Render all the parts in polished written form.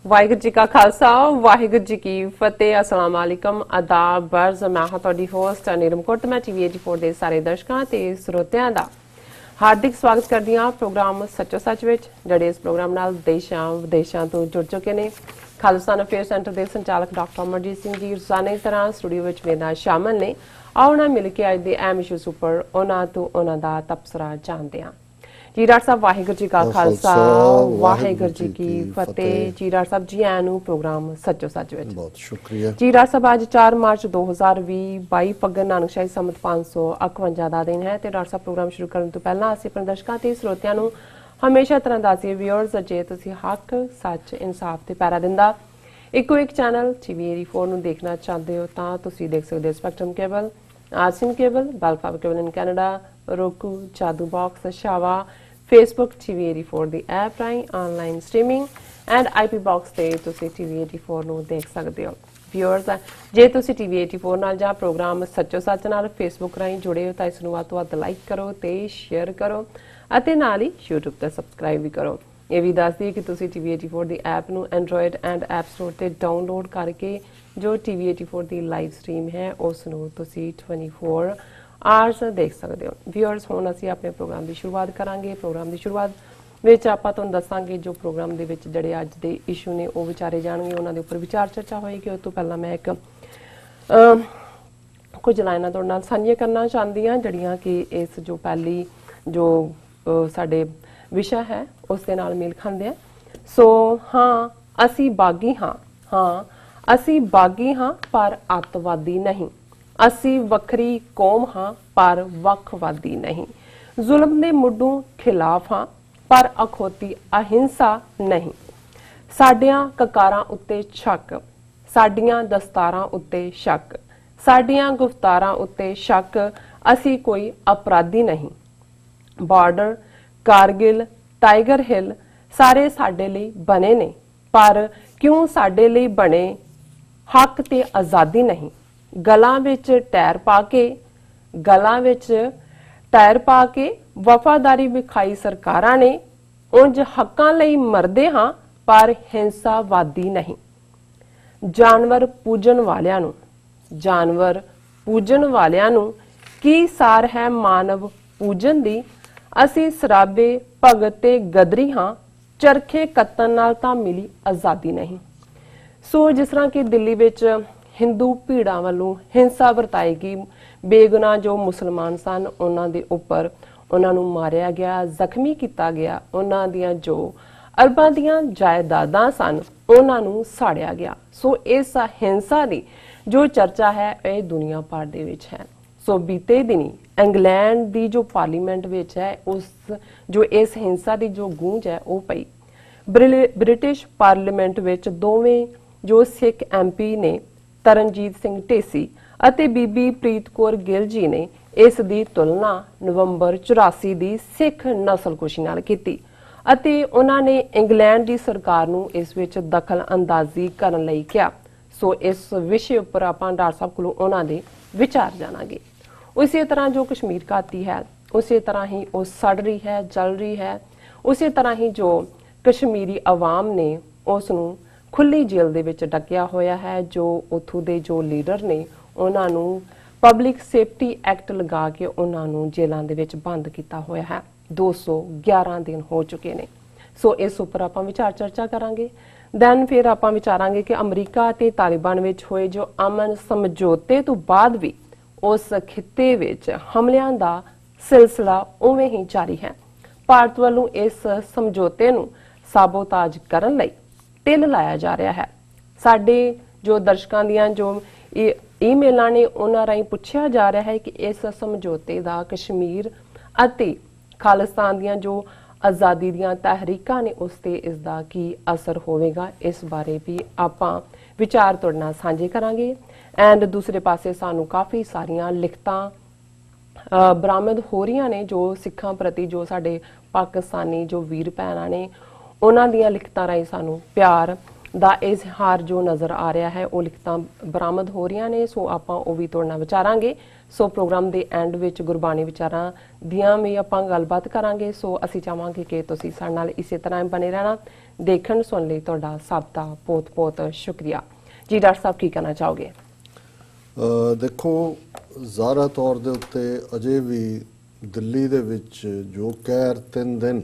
ਵਾਹਿਗੁਰੂ ਜੀ ਕਾ ਖਾਲਸਾ ਵਾਹਿਗੁਰੂ ਜੀ ਕੀ ਫਤਿਹ। ਅਸਲਾਮ ਵਾਲੇਕਮ ਆਦਾਬ ਬਰਜ਼। ਮੈਂ ਹਾਂ ਤੁਹਾਡੀ ਹੋਸਟ ਨੀਰਮ ਕੋਟ। ਮੈਂ ਟੀਵੀ 84 ਦੇ ਸਾਰੇ ਦਰਸ਼ਕਾਂ ਤੇ ਸਰੋਤਿਆਂ ਦਾ ਹਾਰਦਿਕ ਸਵਾਗਤ ਕਰਦੀ ਹਾਂ ਪ੍ਰੋਗਰਾਮ ਸੱਚੋ ਸੱਚ ਵਿੱਚ, ਜਿਹੜੇ ਇਸ ਪ੍ਰੋਗਰਾਮ ਨਾਲ ਦੇਸ਼ਾਂ ਵਿਦੇਸ਼ਾਂ ਤੋਂ ਜੁੜ ਚੁੱਕੇ ਨੇ। ਖਾਲਿਸਤਾਨ ਅਫੇਅਰ ਸੈਂਟਰ ਦੇ ਸੰਚਾਲਕ ਡਾਕਟਰ ਅਮਰਜੀਤ ਸਿੰਘ ਜੀ ਰੋਜ਼ਾਨਾ ਦੀ ਤਰ੍ਹਾਂ ਸਟੂਡੀਓ ਵਿੱਚ ਮੇਰੇ ਨਾਲ ਸ਼ਾਮਲ ਨੇ। ਆਓ ਨਾ ਮਿਲ ਕੇ ਅੱਜ ਦੇ ਅਹਿਮ ਇਸ਼ੂਜ਼ ਉੱਪਰ ਉਹਨਾਂ ਤੋਂ ਉਹਨਾਂ ਦਾ ਤਬਸਰਾ ਜਾਣਦੇ ਹਾਂ। ਜੀ ਡਾਕਟਰ ਸਾਹਿਬ ਵਾਹਿਗੁਰੂ ਜੀ ਕਾ ਖਾਲਸਾ ਵਾਹਿਗੁਰੂ ਜੀ ਕੀ ਫਤਿਹ। ਜੀ ਡਾਕਟਰ ਸਾਹਿਬ ਜੀ ਆਇਆਂ ਨੂੰ ਪ੍ਰੋਗਰਾਮ ਸੱਚੋ ਸੱਚ ਵਿੱਚ ਬਹੁਤ ਸ਼ੁਕਰੀਆ। ਜੀ ਡਾਕਟਰ ਸਾਹਿਬ ਅੱਜ 4 ਮਾਰਚ 2020 22 ਫੱਗਣ ਨਾਨਕਸ਼ਾਹੀ ਸੰਮਤ 551 ਦਾ ਦਿਨ ਹੈ ਤੇ ਡਾਕਟਰ ਸਾਹਿਬ ਪ੍ਰੋਗਰਾਮ ਸ਼ੁਰੂ ਕਰਨ ਤੋਂ ਪਹਿਲਾਂ ਅਸੀਂ ਆਪਣੇ ਦਰਸ਼ਕਾਂ ਤੇ ਸਰੋਤਿਆਂ ਨੂੰ ਹਮੇਸ਼ਾ ਤਰ੍ਹਾਂ ਦੱਸੀਏ ਵੀਅਰਸ, ਜੇ ਤੁਸੀਂ ਹੱਕ ਸੱਚ ਇਨਸਾਫ ਤੇ ਪੈਰਾ ਦਿੰਦਾ ਇੱਕੋ ਇੱਕ ਚੈਨਲ ਟੀਵੀ 84 ਨੂੰ ਦੇਖਣਾ ਚਾਹੁੰਦੇ ਹੋ ਤਾਂ ਤੁਸੀਂ ਦੇਖ ਸਕਦੇ ਹੋ ਸਪੈਕਟਰਮ ਕੇਬਲ, ਆਰਸੀਐਮ ਕੇਬਲ, ਬੈਲਫਾਵਰ cable in Canada, roku, Jadoo box, ਸ਼ਾਵਾ, Facebook TV 84 ਦੀ ਐਪ ਰਾਹੀਂ online streaming and IP box ਤੇ ਤੁਸੀਂ TV 84 ਨੂੰ ਦੇਖ ਸਕਦੇ ਹੋ। ਵਿਊਅਰਸ, ਜੇ ਤੁਸੀਂ TV 84 ਨਾਲ ਜਾਂ ਪ੍ਰੋਗਰਾਮ ਸੱਚੋ ਸੱਚ ਨਾਲ Facebook ਰਾਹੀਂ ਜੁੜੇ ਹੋ ਤਾਂ ਇਸ ਨੂੰ ਵੱਧ ਤੋਂ ਵੱਧ ਲਾਈਕ ਕਰੋ ਤੇ ਸ਼ੇਅਰ ਕਰੋ ਅਤੇ ਨਾਲ ਹੀ YouTube ਤੇ ਸਬਸਕ੍ਰਾਈਬ ਵੀ ਕਰੋ। ਇਹ ਵੀ ਦੱਸ ਦਈਏ ਕਿ ਤੁਸੀਂ TV 84 ਦੀ ਐਪ ਨੂੰ ਐਂਡਰੋਇਡ ਐਂਡ ਐਪ ਸਟੋਰ ਤੇ ਡਾਊਨਲੋਡ ਕਰਕੇ ਜੋ TV 84 ਦੀ ਲਾਈਵ ਸਟ੍ਰੀਮ ਹੈ ਉਸ ਨੂੰ ਤੁਸੀਂ 24 ਆਰਸ ਦੇਖ ਸਕਦੇ ਹੋ। ਵਿਊਅਰਸ, ਹੁਣ ਅਸੀਂ ਆਪਣੇ ਪ੍ਰੋਗਰਾਮ ਦੀ ਸ਼ੁਰੂਆਤ ਕਰਾਂਗੇ। ਪ੍ਰੋਗਰਾਮ ਦੀ ਸ਼ੁਰੂਆਤ ਵਿੱਚ ਆਪਾਂ ਤੁਹਾਨੂੰ ਦੱਸਾਂਗੇ ਜੋ ਪ੍ਰੋਗਰਾਮ ਦੇ ਵਿੱਚ ਜਿਹੜੇ ਅੱਜ ਦੇ ਇਸ਼ੂ ਨੇ ਉਹ ਵਿਚਾਰੇ ਜਾਣਗੇ, ਉਹਨਾਂ ਦੇ ਉੱਪਰ ਵਿਚਾਰ ਚਰਚਾ ਹੋਏਗੀ। ਉਸ ਤੋਂ ਪਹਿਲਾਂ ਮੈਂ ਇੱਕ ਕੁਝ ਲਾਈਨਾਂ ਤੁਹਾਡੇ ਨਾਲ ਸਾਂਝੀਆਂ ਕਰਨਾ ਚਾਹੁੰਦੀ ਹਾਂ ਜਿਹੜੀਆਂ ਕਿ ਇਸ ਜੋ ਪਹਿਲੀ ਜੋ ਸਾਡੇ ਵਿਸ਼ਾ ਹੈ ਉਸ ਦੇ ਨਾਲ ਮੇਲ ਖਾਂਦੇ ਆ। ਸੋ ਹਾਂ ਅਸੀਂ ਬਾਗੀ ਹਾਂ, ਹਾਂ ਅਸੀਂ ਬਾਗੀ ਹਾਂ ਪਰ ਅੱਤਵਾਦੀ ਨਹੀਂ। ਅਸੀਂ ਵੱਖਰੀ ਕੌਮ ਹਾਂ ਪਰ ਵੱਖਵਾਦੀ ਨਹੀਂ। ਜ਼ੁਲਮ ਦੇ ਮੁੱਢੋਂ ਖਿਲਾਫ ਹਾਂ ਪਰ ਅਖੌਤੀ ਅਹਿੰਸਾ ਨਹੀਂ। ਸਾਡੀਆਂ ਕਕਾਰਾਂ ਉੱਤੇ ਸ਼ੱਕ, ਸਾਡੀਆਂ ਦਸਤਾਰਾਂ ਉੱਤੇ ਸ਼ੱਕ, ਸਾਡੀਆਂ ਗੁਫ਼ਤਾਰਾਂ ਉੱਤੇ ਸ਼ੱਕ, ਅਸੀਂ ਕੋਈ ਅਪਰਾਧੀ ਨਹੀਂ। ਬਾਰਡਰ, ਕਾਰਗਿਲ, ਟਾਈਗਰ ਹਿੱਲ ਸਾਰੇ ਸਾਡੇ ਲਈ ਬਣੇ ਨੇ, ਪਰ ਕਿਉਂ ਸਾਡੇ ਲਈ ਬਣੇ ਹੱਕ ਤੇ ਆਜ਼ਾਦੀ ਨਹੀਂ। ਗਲਾਂ ਵਿੱਚ ਟਾਇਰ ਪਾ ਕੇ ਵਫਾਦਾਰੀ ਵਿਖਾਈ ਸਰਕਾਰਾਂ ਨੇ। ਉਂਝ ਹੱਕਾਂ ਲਈ ਮਰਦੇ ਹਾਂ ਪਰ ਹਿੰਸਾਵਾਦੀ ਨਹੀਂ। ਜਾਨਵਰ ਪੂਜਣ ਵਾਲਿਆਂ ਨੂੰ ਕੀ ਸਾਰ ਹੈ ਮਾਨਵ ਪੂਜਨ ਦੀ। ਅਸੀਂ ਸਰਾਬੇ ਭਗਤ ਤੇ ਗਦਰੀ ਹਾਂ, ਚਰਖੇ ਕੱਤਣ ਨਾਲ ਤਾਂ ਮਿਲੀ ਆਜ਼ਾਦੀ ਨਹੀਂ। ਸੋ ਜਿਸ ਤਰ੍ਹਾਂ ਕਿ ਦਿੱਲੀ ਵਿੱਚ ਹਿੰਦੂ ਭੀੜਾਂ ਵੱਲੋਂ ਹਿੰਸਾ ਵਰਤਾਈ ਗਈ, ਬੇਗੁਨਾਹ ਜੋ ਮੁਸਲਮਾਨ ਸਨ ਉਹਨਾਂ ਦੇ ਉੱਪਰ ਉਹਨਾਂ ਨੂੰ ਮਾਰਿਆ ਗਿਆ, ਜ਼ਖਮੀ ਕੀਤਾ ਗਿਆ, ਉਹਨਾਂ ਦੀਆਂ ਜੋ ਅਰਬਾਂ ਦੀਆਂ ਜਾਇਦਾਦਾਂ ਸਨ ਉਹਨਾਂ ਨੂੰ ਸਾੜਿਆ ਗਿਆ। ਸੋ ਇਸ ਹਿੰਸਾ ਦੀ ਜੋ ਚਰਚਾ ਹੈ ਇਹ ਦੁਨੀਆ ਭਰ ਦੇ ਵਿੱਚ ਹੈ। ਸੋ ਬੀਤੇ ਦਿਨੀ ਇੰਗਲੈਂਡ ਦੀ ਜੋ ਪਾਰਲੀਮੈਂਟ ਵਿੱਚ ਹੈ ਉਸ ਜੋ ਇਸ ਹਿੰਸਾ ਦੀ ਜੋ ਗੂੰਜ ਹੈ ਉਹ ਪਈ। ਬ੍ਰਿਟਿਸ਼ ਪਾਰਲੀਮੈਂਟ ਵਿੱਚ ਦੋਵੇਂ ਜੋ ਸਿੱਖ MP ਨੇ ਤਰਨਜੀਤ ਸਿੰਘ ਢੇਸੀ ਅਤੇ ਬੀਬੀ ਪ੍ਰੀਤ ਕੌਰ ਗਿੱਲ ਜੀ ਨੇ ਇਸ ਦੀ ਤੁਲਨਾ ਨਵੰਬਰ 84 ਦੀ ਸਿੱਖ ਨਸਲਕੁਸ਼ੀ ਨਾਲ ਕੀਤੀ ਅਤੇ ਉਹਨਾਂ ਨੇ ਇੰਗਲੈਂਡ ਦੀ ਸਰਕਾਰ ਨੂੰ ਇਸ ਵਿੱਚ ਦਖਲ ਅੰਦਾਜ਼ੀ ਕਰਨ ਲਈ ਕਿਹਾ। ਸੋ ਇਸ ਵਿਸ਼ੇ ਉੱਪਰ ਆਪਾਂ ਡਾਕਟਰ ਸਾਹਿਬ ਕੋਲੋਂ ਉਹਨਾਂ ਦੇ ਵਿਚਾਰ ਜਾਣਾਂਗੇ। ਉਸੇ ਤਰ੍ਹਾਂ ਜੋ ਕਸ਼ਮੀਰ ਘਾਟੀ ਹੈ ਉਸੇ ਤਰ੍ਹਾਂ ਹੀ ਉਹ ਸੜ ਰਹੀ ਹੈ, ਜਲ ਰਹੀ ਹੈ। ਉਸੇ ਤਰ੍ਹਾਂ ਹੀ ਜੋ ਕਸ਼ਮੀਰੀ ਆਵਾਮ ਨੇ ਉਸ ਨੂੰ ਖੁੱਲੀ ਜੇਲ੍ਹ ਦੇ ਵਿੱਚ ਡੱਕਿਆ ਹੋਇਆ ਹੈ। ਜੋ ਉੱਥੋਂ ਦੇ ਜੋ ਲੀਡਰ ਨੇ ਉਹਨਾਂ ਨੂੰ ਪਬਲਿਕ ਸੇਫਟੀ ਐਕਟ ਲਗਾ ਕੇ ਉਹਨਾਂ ਨੂੰ ਜੇਲ੍ਹਾਂ ਦੇ ਵਿੱਚ ਬੰਦ ਕੀਤਾ ਹੋਇਆ ਹੈ। 211 ਦਿਨ ਹੋ ਚੁੱਕੇ ਨੇ। ਸੋ ਇਸ ਉੱਪਰ ਆਪਾਂ ਵਿਚਾਰ ਚਰਚਾ ਕਰਾਂਗੇ। ਦੈਨ ਫਿਰ ਆਪਾਂ ਵਿਚਾਰਾਂਗੇ ਕਿ ਅਮਰੀਕਾ ਅਤੇ ਤਾਲਿਬਾਨ ਵਿੱਚ ਹੋਏ ਜੋ ਅਮਨ ਸਮਝੌਤੇ ਤੋਂ ਬਾਅਦ ਵੀ ਉਸ ਖਿੱਤੇ ਵਿੱਚ ਹਮਲਿਆਂ ਦਾ ਸਿਲਸਿਲਾ ਉਵੇਂ ਹੀ ਜਾਰੀ ਹੈ। ਭਾਰਤ ਵੱਲੋਂ ਇਸ ਸਮਝੌਤੇ ਨੂੰ ਸਾਬੋਤਾਜ ਕਰਨ ਲਈ ਢਿੱਲ ਲਾਇਆ ਜਾ ਰਿਹਾ ਹੈ। ਸਾਡੇ ਜੋ ਦਰਸ਼ਕਾਂ ਦੀਆਂ ਜੋ ਈਮੇਲਾਂ ਨੇ ਉਹਨਾਂ ਰਾਹੀਂ ਪੁੱਛਿਆ ਜਾ ਰਿਹਾ ਹੈ ਕਿ ਇਸ ਸਮਝੌਤੇ ਦਾ ਕਸ਼ਮੀਰ ਅਤੇ ਖਾਲਿਸਤਾਨ ਦੀਆਂ ਜੋ ਆਜ਼ਾਦੀ ਦੀਆਂ ਤਹਿਰੀਕਾਂ ਨੇ ਉਸ ਤੇ ਇਸ ਦਾ ਕੀ ਅਸਰ ਹੋਵੇਗਾ। ਇਸ ਬਾਰੇ ਵੀ ਆਪਾਂ ਵਿਚਾਰ ਤੁਹਾਡੇ ਨਾਲ ਸਾਂਝੇ ਕਰਾਂਗੇ। ਐਂਡ ਦੂਸਰੇ ਪਾਸੇ ਸਾਨੂੰ ਕਾਫੀ ਸਾਰੀਆਂ ਲਿਖਤਾਂ ਬਰਾਮਦ ਹੋ ਰਹੀਆਂ ਨੇ ਜੋ ਸਿੱਖਾਂ ਪ੍ਰਤੀ ਜੋ ਸਾਡੇ ਪਾਕਿਸਤਾਨੀ ਜੋ ਵੀਰ ਭੈਣਾਂ ਨੇ ਉਹਨਾਂ ਦੀਆਂ ਲਿਖਤਾਂ ਰਾਹੀਂ ਸਾਨੂੰ ਪਿਆਰ ਦਾ ਇਜ਼ਹਾਰ ਜੋ ਨਜ਼ਰ ਆ ਰਿਹਾ ਹੈ ਉਹ ਲਿਖਤਾਂ ਬਰਾਮਦ ਹੋ ਰਹੀਆਂ ਨੇ। ਸੋ ਆਪਾਂ ਉਹ ਵੀ ਤੁਹਾਡੇ ਨਾਲ ਵਿਚਾਰਾਂਗੇ। ਸੋ ਪ੍ਰੋਗਰਾਮ ਦੇ ਐਂਡ ਵਿੱਚ ਗੁਰਬਾਣੀ ਵਿਚਾਰਾਂ ਦੀਆਂ ਵੀ ਆਪਾਂ ਗੱਲਬਾਤ ਕਰਾਂਗੇ। ਸੋ ਅਸੀਂ ਚਾਹਾਂਗੇ ਕਿ ਤੁਸੀਂ ਸਾਡੇ ਨਾਲ ਇਸੇ ਤਰ੍ਹਾਂ ਬਣੇ ਰਹਿਣਾ ਦੇਖਣ ਸੁਣਨ ਲਈ ਤੁਹਾਡਾ ਸਭ ਦਾ ਬਹੁਤ-ਬਹੁਤ ਸ਼ੁਕਰੀਆ। ਜੀ ਡਾਕਟਰ ਸਾਹਿਬ ਕੀ ਕਹਿਣਾ ਚਾਹੋਗੇ? ਦੇਖੋ, ਜ਼ਾਹਰਾ ਤੌਰ ਦੇ ਉੱਤੇ ਅਜੇ ਵੀ ਦਿੱਲੀ ਦੇ ਵਿੱਚ ਜੋ ਕਹਿਰ 3 ਦਿਨ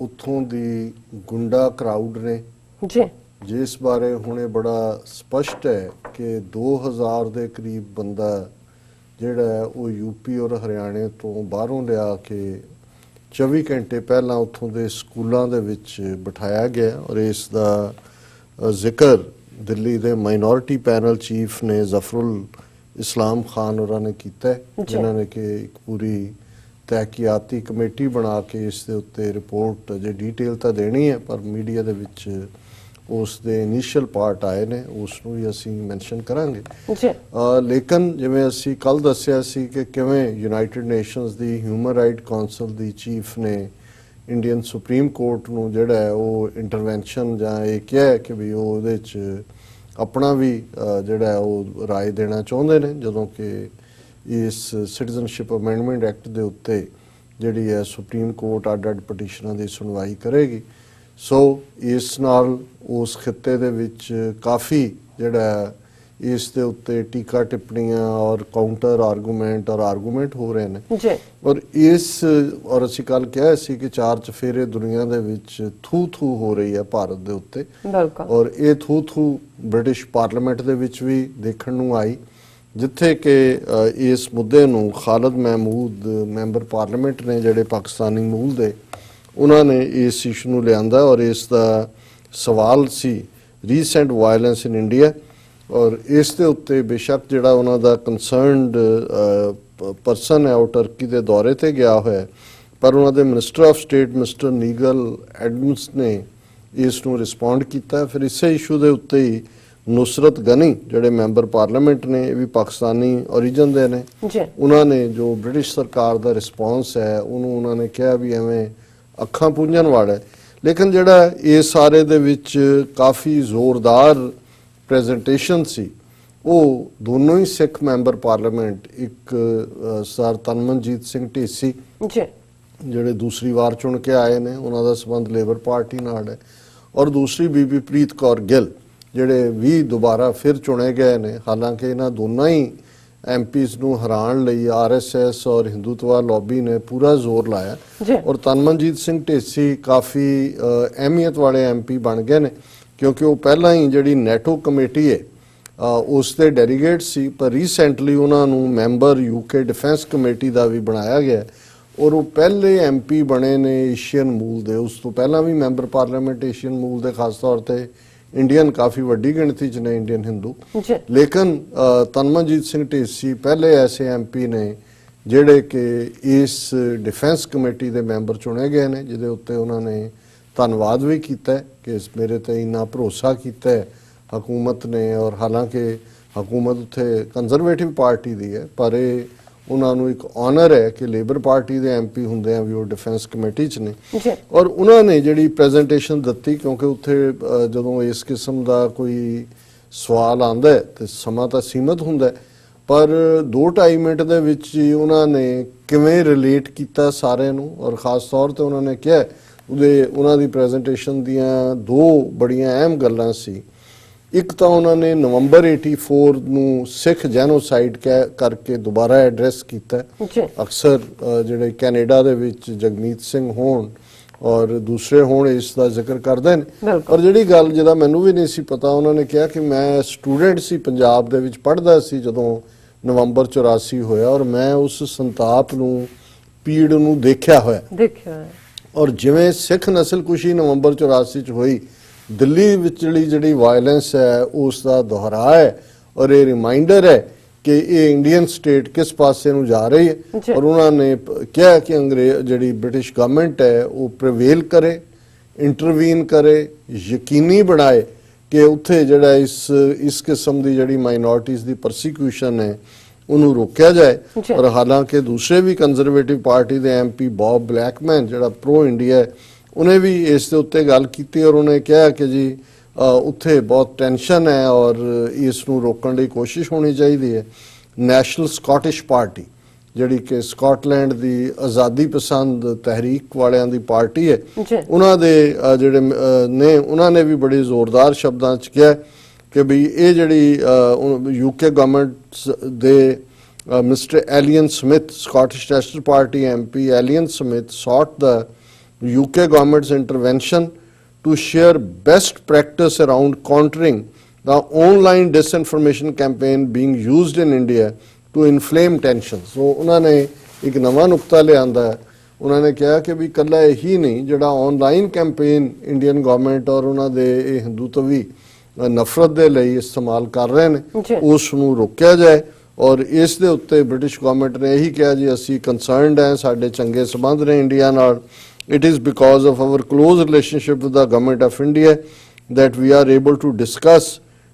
ਉੱਥੋਂ ਦੀ ਗੁੰਡਾ ਕਰਾਊਡ ਨੇ ਜੀ, ਜਿਸ ਬਾਰੇ ਹੁਣੇ ਬੜਾ ਸਪਸ਼ਟ ਹੈ ਕਿ 2000 ਦੇ ਕਰੀਬ ਬੰਦਾ ਜਿਹੜਾ ਉਹ ਯੂਪੀ ਔਰ ਹਰਿਆਣੇ ਤੋਂ ਬਾਹਰੋਂ ਲਿਆ ਕੇ 24 ਘੰਟੇ ਪਹਿਲਾਂ ਉੱਥੋਂ ਦੇ ਸਕੂਲਾਂ ਦੇ ਵਿੱਚ ਬਿਠਾਇਆ ਗਿਆ। ਔਰ ਇਸ ਦਾ ਜ਼ਿਕਰ ਦਿੱਲੀ ਦੇ ਮਾਈਨੋਰਿਟੀ ਪੈਨਲ ਚੀਫ ਨੇ ਜ਼ਫਰੁਲ ਇਸਲਾਮ ਖਾਨ ਹੋਰਾਂ ਨੇ ਕੀਤਾ, ਜਿਨ੍ਹਾਂ ਨੇ ਕਿ ਇੱਕ ਪੂਰੀ ਤਹਿਕੀਆਤੀ ਕਮੇਟੀ ਬਣਾ ਕੇ ਇਸ ਦੇ ਉੱਤੇ ਰਿਪੋਰਟ ਜੇ ਡਿਟੇਲ ਤਾਂ ਦੇਣੀ ਹੈ, ਪਰ ਮੀਡੀਆ ਦੇ ਵਿੱਚ ਉਸ ਦੇ ਇਨੀਸ਼ੀਅਲ ਪਾਰਟ ਆਏ ਨੇ, ਉਸ ਨੂੰ ਵੀ ਅਸੀਂ ਮੈਂਸ਼ਨ ਕਰਾਂਗੇ। ਲੇਕਿਨ ਜਿਵੇਂ ਅਸੀਂ ਕੱਲ ਦੱਸਿਆ ਸੀ ਕਿ ਕਿਵੇਂ ਯੂਨਾਈਟਿਡ ਨੇਸ਼ਨਸ ਦੀ ਹਿਊਮਨ ਰਾਈਟ ਕਾਉਂਸਲ ਦੀ ਚੀਫ ਨੇ ਇੰਡੀਅਨ ਸੁਪਰੀਮ ਕੋਰਟ ਨੂੰ ਜਿਹੜਾ ਹੈ ਉਹ ਇੰਟਰਵੈਂਸ਼ਨ ਜਾਂ ਇਹ ਕਿਹਾ ਕਿ ਵੀ ਉਹ ਉਹਦੇ 'ਚ ਆਪਣਾ ਵੀ ਜਿਹੜਾ ਹੈ ਉਹ ਰਾਏ ਦੇਣਾ ਚਾਹੁੰਦੇ ਨੇ, ਜਦੋਂ ਕਿ ਇਸ ਸਿਟੀਜ਼ਨਸ਼ਿਪ ਅਮੈਂਡਮੈਂਟ ਐਕਟ ਦੇ ਉੱਤੇ ਜਿਹੜੀ ਹੈ ਸੁਪਰੀਮ ਕੋਰਟ ਅੱਡ-ਅੱਡ ਪਟੀਸ਼ਨਾਂ ਦੀ ਸੁਣਵਾਈ ਕਰੇਗੀ। ਸੋ ਇਸ ਨਾਲ ਉਸ ਖਿੱਤੇ ਦੇ ਵਿੱਚ ਕਾਫੀ ਜਿਹੜਾ ਇਸ ਦੇ ਉੱਤੇ ਟੀਕਾ ਟਿੱਪਣੀਆਂ ਔਰ ਕਾਊਂਟਰ ਆਰਗੂਮੈਂਟ ਹੋ ਰਹੇ ਨੇ। ਔਰ ਅਸੀਂ ਕੱਲ ਕਿਹਾ ਸੀ ਕਿ 4 ਚਫੇਰੇ ਦੁਨੀਆ ਦੇ ਵਿੱਚ ਥੂ ਹੋ ਰਹੀ ਹੈ ਭਾਰਤ ਦੇ ਉੱਤੇ, ਔਰ ਇਹ ਥੂ ਬ੍ਰਿਟਿਸ਼ ਪਾਰਲੀਮੈਂਟ ਦੇ ਵਿੱਚ ਵੀ ਦੇਖਣ ਨੂੰ ਆਈ, ਜਿੱਥੇ ਕਿ ਇਸ ਮੁੱਦੇ ਨੂੰ ਖਾਲਿਦ ਮਹਿਮੂਦ ਮੈਂਬਰ ਪਾਰਲੀਮੈਂਟ ਨੇ ਜਿਹੜੇ ਪਾਕਿਸਤਾਨੀ ਮੂਲ ਦੇ, ਉਹਨਾਂ ਨੇ ਇਸ ਇਸ਼ੂ ਨੂੰ ਲਿਆਂਦਾ। ਔਰ ਇਸ ਦਾ ਸਵਾਲ ਸੀ ਰੀਸੈਂਟ ਵਾਇਲੈਂਸ ਇਨ ਇੰਡੀਆ, ਔਰ ਇਸ ਦੇ ਉੱਤੇ ਬੇਸ਼ੱਕ ਜਿਹੜਾ ਉਹਨਾਂ ਦਾ ਕੰਸਰਨਡ ਪਰਸਨ ਹੈ ਉਹ ਟਰਕੀ ਦੇ ਦੌਰੇ ਤੇ ਗਿਆ ਹੋਇਆ, ਪਰ ਉਹਨਾਂ ਦੇ minister of state mister ਨੀਗਲ Adams ਨੇ ਇਸ ਨੂੰ ਰਿਸਪੌਂਡ ਕੀਤਾ। ਫਿਰ ਇਸੇ ਇਸ਼ੂ ਦੇ ਉੱਤੇ ਹੀ ਨੁਸਰਤ ਗਨੀ ਜਿਹੜੇ ਮੈਂਬਰ ਪਾਰਲੀਮੈਂਟ ਨੇ, ਇਹ ਵੀ ਪਾਕਿਸਤਾਨੀ ਓਰੀਜਨ ਦੇ ਨੇ, ਉਹਨਾਂ ਨੇ ਜੋ ਬ੍ਰਿਟਿਸ਼ ਸਰਕਾਰ ਦਾ ਰਿਸਪੌਂਸ ਹੈ ਉਹਨੂੰ ਉਹਨਾਂ ਨੇ ਕਿਹਾ ਵੀ ਐਵੇਂ ਅੱਖਾਂ ਪੂੰਝਣ ਵਾਲਾ ਹੈ। ਲੇਕਿਨ ਜਿਹੜਾ ਇਸ ਸਾਰੇ ਦੇ ਵਿੱਚ ਕਾਫੀ ਜ਼ੋਰਦਾਰ ਪ੍ਰੈਜੈਂਟੇਸ਼ਨ ਸੀ ਉਹ ਦੋਨੋਂ ਹੀ ਸਿੱਖ ਮੈਂਬਰ ਪਾਰਲੀਮੈਂਟ, ਇੱਕ ਸਰ ਤਨਮਨਜੀਤ ਸਿੰਘ ਢੇਸੀ ਜਿਹੜੇ ਦੂਸਰੀ ਵਾਰ ਚੁਣ ਕੇ ਆਏ ਨੇ, ਉਹਨਾਂ ਦਾ ਸੰਬੰਧ ਲੇਬਰ ਪਾਰਟੀ ਨਾਲ ਹੈ, ਔਰ ਦੂਸਰੀ ਬੀਬੀ ਪ੍ਰੀਤ ਕੌਰ ਗਿੱਲ ਜਿਹੜੇ ਵੀ ਦੁਬਾਰਾ ਫਿਰ ਚੁਣੇ ਗਏ ਨੇ। ਹਾਲਾਂਕਿ ਇਹਨਾਂ ਦੋਨਾਂ ਹੀ ਐਮਪੀਜ਼ ਨੂੰ ਹਰਾਉਣ ਲਈ ਆਰਐਸਐਸ ਔਰ ਹਿੰਦੂਤਵਾ ਲੌਬੀ ਨੇ ਪੂਰਾ ਜ਼ੋਰ ਲਾਇਆ, ਔਰ ਤਨਮਨਜੀਤ ਸਿੰਘ ਢੇਸੀ ਕਾਫੀ ਅਹਿਮੀਅਤ ਵਾਲੇ ਐਮਪੀ ਬਣ ਗਏ ਨੇ, ਕਿਉਂਕਿ ਉਹ ਪਹਿਲਾਂ ਹੀ ਜਿਹੜੀ ਨੈਟੋ ਕਮੇਟੀ ਹੈ ਉਸ ਦੇ ਡੈਲੀਗੇਟ ਸੀ, ਪਰ ਰੀਸੈਂਟਲੀ ਉਹਨਾਂ ਨੂੰ ਮੈਂਬਰ ਯੂਕੇ ਡਿਫੈਂਸ ਕਮੇਟੀ ਦਾ ਵੀ ਬਣਾਇਆ ਗਿਆ, ਔਰ ਉਹ ਪਹਿਲੇ ਐਮਪੀ ਬਣੇ ਨੇ ਏਸ਼ੀਅਨ ਮੂਲ ਦੇ। ਉਸ ਤੋਂ ਪਹਿਲਾਂ ਵੀ ਮੈਂਬਰ ਪਾਰਲੀਮੈਂਟ ਏਸ਼ੀਅਨ ਮੂਲ ਦੇ, ਖਾਸ ਤੌਰ ਤੇ ਇੰਡੀਅਨ ਕਾਫੀ ਵੱਡੀ ਗਿਣਤੀ 'ਚ ਨੇ ਇੰਡੀਅਨ ਹਿੰਦੂ। ਲੇਕਿਨ ਤਨਮਨਜੀਤ ਸਿੰਘ ਢੇਸੀ ਪਹਿਲੇ ਐਸੇ ਐਮਪੀ ਨੇ ਜਿਹੜੇ ਕਿ ਇਸ ਡਿਫੈਂਸ ਕਮੇਟੀ ਦੇ ਮੈਂਬਰ ਚੁਣੇ ਗਏ ਨੇ, ਜਿਹਦੇ ਉੱਤੇ ਉਹਨਾਂ ਨੇ ਧੰਨਵਾਦ ਵੀ ਕੀਤਾ ਕਿ ਮੇਰੇ ਤੇ ਇੰਨਾ ਭਰੋਸਾ ਕੀਤਾ ਹੈ ਹਕੂਮਤ ਨੇ। ਔਰ ਹਾਲਾਂਕਿ ਹਕੂਮਤ ਉੱਥੇ ਕੰਜ਼ਰਵੇਟਿਵ ਪਾਰਟੀ ਦੀ ਹੈ, ਪਰ ਇਹ ਉਹਨਾਂ ਨੂੰ ਇੱਕ ਆਨਰ ਹੈ ਕਿ ਲੇਬਰ ਪਾਰਟੀ ਦੇ ਐਮਪੀ ਹੁੰਦੇ ਆ ਵੀ ਉਹ ਡਿਫੈਂਸ ਕਮੇਟੀ 'ਚ ਨੇ। ਔਰ ਉਹਨਾਂ ਨੇ ਜਿਹੜੀ ਪ੍ਰੈਜੈਂਟੇਸ਼ਨ ਦਿੱਤੀ, ਕਿਉਂਕਿ ਉੱਥੇ ਜਦੋਂ ਇਸ ਕਿਸਮ ਦਾ ਕੋਈ ਸਵਾਲ ਆਉਂਦਾ ਹੈ ਤੇ ਸਮਾਂ ਤਾਂ ਸੀਮਤ ਹੁੰਦਾ, ਪਰ 2-2.5 ਮਿੰਟ ਦੇ ਵਿੱਚ ਹੀ ਉਹਨਾਂ ਨੇ ਕਿਵੇਂ ਰਿਲੇਟ ਕੀਤਾ ਸਾਰਿਆਂ ਨੂੰ, ਔਰ ਖਾਸ ਤੌਰ ਤੇ ਉਹਨਾਂ ਨੇ ਕਿਹਾ ਉਹਨਾਂ ਦੀ ਪ੍ਰੈਜੈਂਟੇਸ਼ਨ ਦੀਆਂ 2 ਬੜੀਆਂ ਅਹਿਮ ਗੱਲਾਂ ਸੀ। ਇੱਕ ਤਾਂ ਉਹਨਾਂ ਨੇ ਨਵੰਬਰ 84 ਨੂੰ ਸਿੱਖ ਜੈਨੋਸਾਈਡ ਕਰਕੇ ਦੁਬਾਰਾ ਐਡਰੈਸ ਕੀਤਾ। ਅਕਸਰ ਜਿਹੜੇ ਕੈਨੇਡਾ ਦੇ ਵਿੱਚ ਜਗਮੀਤ ਸਿੰਘ ਹੋਣ ਔਰ ਦੂਸਰੇ ਹੋਣ ਇਸ ਦਾ ਜ਼ਿਕਰ ਕਰਦੇ ਨੇ। ਔਰ ਜਿਹੜੀ ਗੱਲ ਜਿਹਦਾ ਮੈਨੂੰ ਵੀ ਨਹੀਂ ਸੀ ਪਤਾ, ਉਹਨਾਂ ਨੇ ਕਿਹਾ ਕਿ ਮੈਂ ਸਟੂਡੈਂਟ ਸੀ, ਪੰਜਾਬ ਦੇ ਵਿੱਚ ਪੜ੍ਹਦਾ ਸੀ ਜਦੋਂ ਨਵੰਬਰ 84 ਹੋਇਆ, ਔਰ ਮੈਂ ਉਸ ਸੰਤਾਪ ਨੂੰ, ਪੀੜ ਨੂੰ ਦੇਖਿਆ ਹੋਇਆ। ਔਰ ਜਿਵੇਂ ਸਿੱਖ ਨਸਲਕੁਸ਼ੀ ਨਵੰਬਰ 84 ਚ ਹੋਈ, ਦਿੱਲੀ ਵਿਚਲੀ ਜਿਹੜੀ ਵਾਇਲੈਂਸ ਹੈ ਉਸ ਦਾ ਦੁਹਰਾ ਹੈ, ਔਰ ਇਹ ਰਿਮਾਈਂਡਰ ਹੈ ਕਿ ਇਹ ਇੰਡੀਅਨ ਸਟੇਟ ਕਿਸ ਪਾਸੇ ਨੂੰ ਜਾ ਰਹੀ ਹੈ। ਔਰ ਉਹਨਾਂ ਨੇ ਕਿਹਾ ਕਿ ਜਿਹੜੀ ਬ੍ਰਿਟਿਸ਼ ਗਵਰਨਮੈਂਟ ਹੈ ਉਹ ਪ੍ਰੀਵੇਲ ਕਰੇ, ਇੰਟਰਵੀਨ ਕਰੇ, ਯਕੀਨੀ ਬਣਾਏ ਕਿ ਉੱਥੇ ਜਿਹੜਾ ਇਸ ਕਿਸਮ ਦੀ ਜਿਹੜੀ ਮਾਈਨੋਰਟੀਜ਼ ਦੀ ਪਰਸੀਕਿਊਸ਼ਨ ਹੈ ਉਹਨੂੰ ਰੋਕਿਆ ਜਾਏ। ਔਰ ਹਾਲਾਂਕਿ ਦੂਸਰੇ ਵੀ ਕੰਜ਼ਰਵੇਟਿਵ ਪਾਰਟੀ ਦੇ ਐਮਪੀ ਬੌਬ ਬਲੈਕਮੈਨ ਜਿਹੜਾ ਪ੍ਰੋ ਇੰਡੀਆ ਹੈ, ਉਹਨੇ ਵੀ ਇਸ ਦੇ ਉੱਤੇ ਗੱਲ ਕੀਤੀ, ਔਰ ਉਹਨੇ ਕਿਹਾ ਕਿ ਜੀ ਉੱਥੇ ਬਹੁਤ ਟੈਨਸ਼ਨ ਹੈ ਔਰ ਇਸ ਨੂੰ ਰੋਕਣ ਲਈ ਕੋਸ਼ਿਸ਼ ਹੋਣੀ ਚਾਹੀਦੀ ਹੈ। ਨੈਸ਼ਨਲ ਸਕਾਟਿਸ਼ ਪਾਰਟੀ ਜਿਹੜੀ ਕਿ ਸਕਾਟਲੈਂਡ ਦੀ ਆਜ਼ਾਦੀ ਪਸੰਦ ਤਹਿਰੀਕ ਵਾਲਿਆਂ ਦੀ ਪਾਰਟੀ ਹੈ, ਜੀ। ਉਹਨਾਂ ਦੇ ਜਿਹੜੇ ਨੇ ਉਹਨਾਂ ਨੇ ਵੀ ਬੜੇ ਜ਼ੋਰਦਾਰ ਸ਼ਬਦਾਂ 'ਚ ਕਿਹਾ ਕਿ ਵੀ ਇਹ ਜਿਹੜੀ ਯੂਕੇ ਗਵਰਨਮੈਂਟ ਦੇ Mr. Alan Smith, Scottish National Party MP Alan Smith sought the UK government's intervention to share best practice around countering the online disinformation campaign being used in India to inflame tensions. So ਉਹਨਾਂ ਨੇ ਇੱਕ ਨਵਾਂ ਨੁਕਤਾ ਲਿਆਂਦਾ ਹੈ। ਉਹਨਾਂ ਨੇ ਕਿਹਾ ਕਿ ਵੀ ਇਕੱਲਾ ਇਹੀ ਨਹੀਂ, ਜਿਹੜਾ ਆਨਲਾਈਨ ਕੈਂਪੇਨ ਇੰਡੀਅਨ ਗਵਰਨਮੈਂਟ ਔਰ ਉਹਨਾਂ ਦੇ ਇਹ ਹਿੰਦੂਤਵੀ ਨਫ਼ਰਤ ਦੇ ਲਈ ਇਸਤੇਮਾਲ ਕਰ ਰਹੇ ਨੇ, ਉਸ ਨੂੰ ਰੋਕਿਆ ਜਾਏ। ਔਰ ਇਸ ਦੇ ਉੱਤੇ ਬ੍ਰਿਟਿਸ਼ ਗਵਰਨਮੈਂਟ ਨੇ ਇਹੀ ਕਿਹਾ ਜੀ ਅਸੀਂ ਕੰਸਰਨਡ ਹੈ, ਸਾਡੇ ਚੰਗੇ ਸੰਬੰਧ ਨੇ ਇੰਡੀਆ ਨਾਲ। It is because of hour close relationship with the government of India that we are able to discuss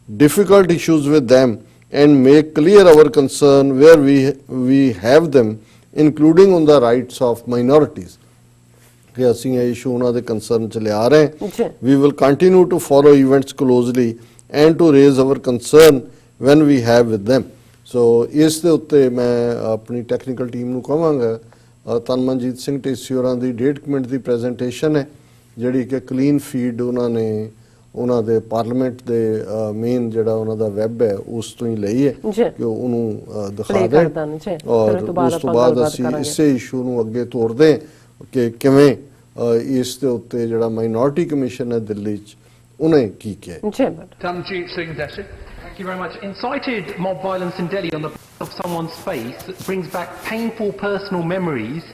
difficult issues with them and make clear our concern where we have them, including on the rights of minorities. कि ਅਸੀਂ ਇਹ issue ਉਹਨਾਂ ਦੇ concern ਚ ਲਿਆ ਰਹੇ ਹਾਂ। We will continue to follow events closely and to raise our concern when we have with them. So ਇਸ ਦੇ ਉੱਤੇ ਮੈਂ ਆਪਣੀ ਟੈਕਨੀਕਲ ਟੀਮ ਨੂੰ ਕਹਾਂਗਾ, ਤਨਮਨਜੀਤ ਸਿੰਘ ਢੇਸੀ ਹੋਰਾਂ ਦੀ 1.5 ਮਿੰਟ ਦੀ ਪ੍ਰੈਜੈਂਟੇਸ਼ਨ ਹੈ ਜਿਹੜੀ ਕਿ ਕਲੀਨ ਫੀਡ ਉਹਨਾਂ ਨੇ ਉਹਨਾਂ ਦੇ ਪਾਰਲੀਮੈਂਟ ਦੇ ਮੇਨ ਜਿਹੜਾ ਉਹਨਾਂ ਦਾ ਵੈਬ ਹੈ ਉਸ ਤੋਂ ਹੀ ਲਈ ਹੈ ਕਿ ਉਹਨੂੰ ਦਿਖਾ ਦੇਣ। ਔਰ ਉਸ ਤੋਂ ਬਾਅਦ ਅਸੀਂ ਇਸੇ ਇਸ਼ੂ ਨੂੰ ਅੱਗੇ ਤੋਰਦੇ ਕਿ ਕਿਵੇਂ ਇਸ ਦੇ ਉੱਤੇ ਜਿਹੜਾ ਮਾਈਨੋਰਿਟੀ ਕਮਿਸ਼ਨ ਹੈ ਦਿੱਲੀ 'ਚ ਉਹਨੇ ਕੀ ਕਿਹਾ। Tanmjeet Singh Desi. Thank you very much. Incited mob violence in Delhi on the back of someone's face brings back painful personal memories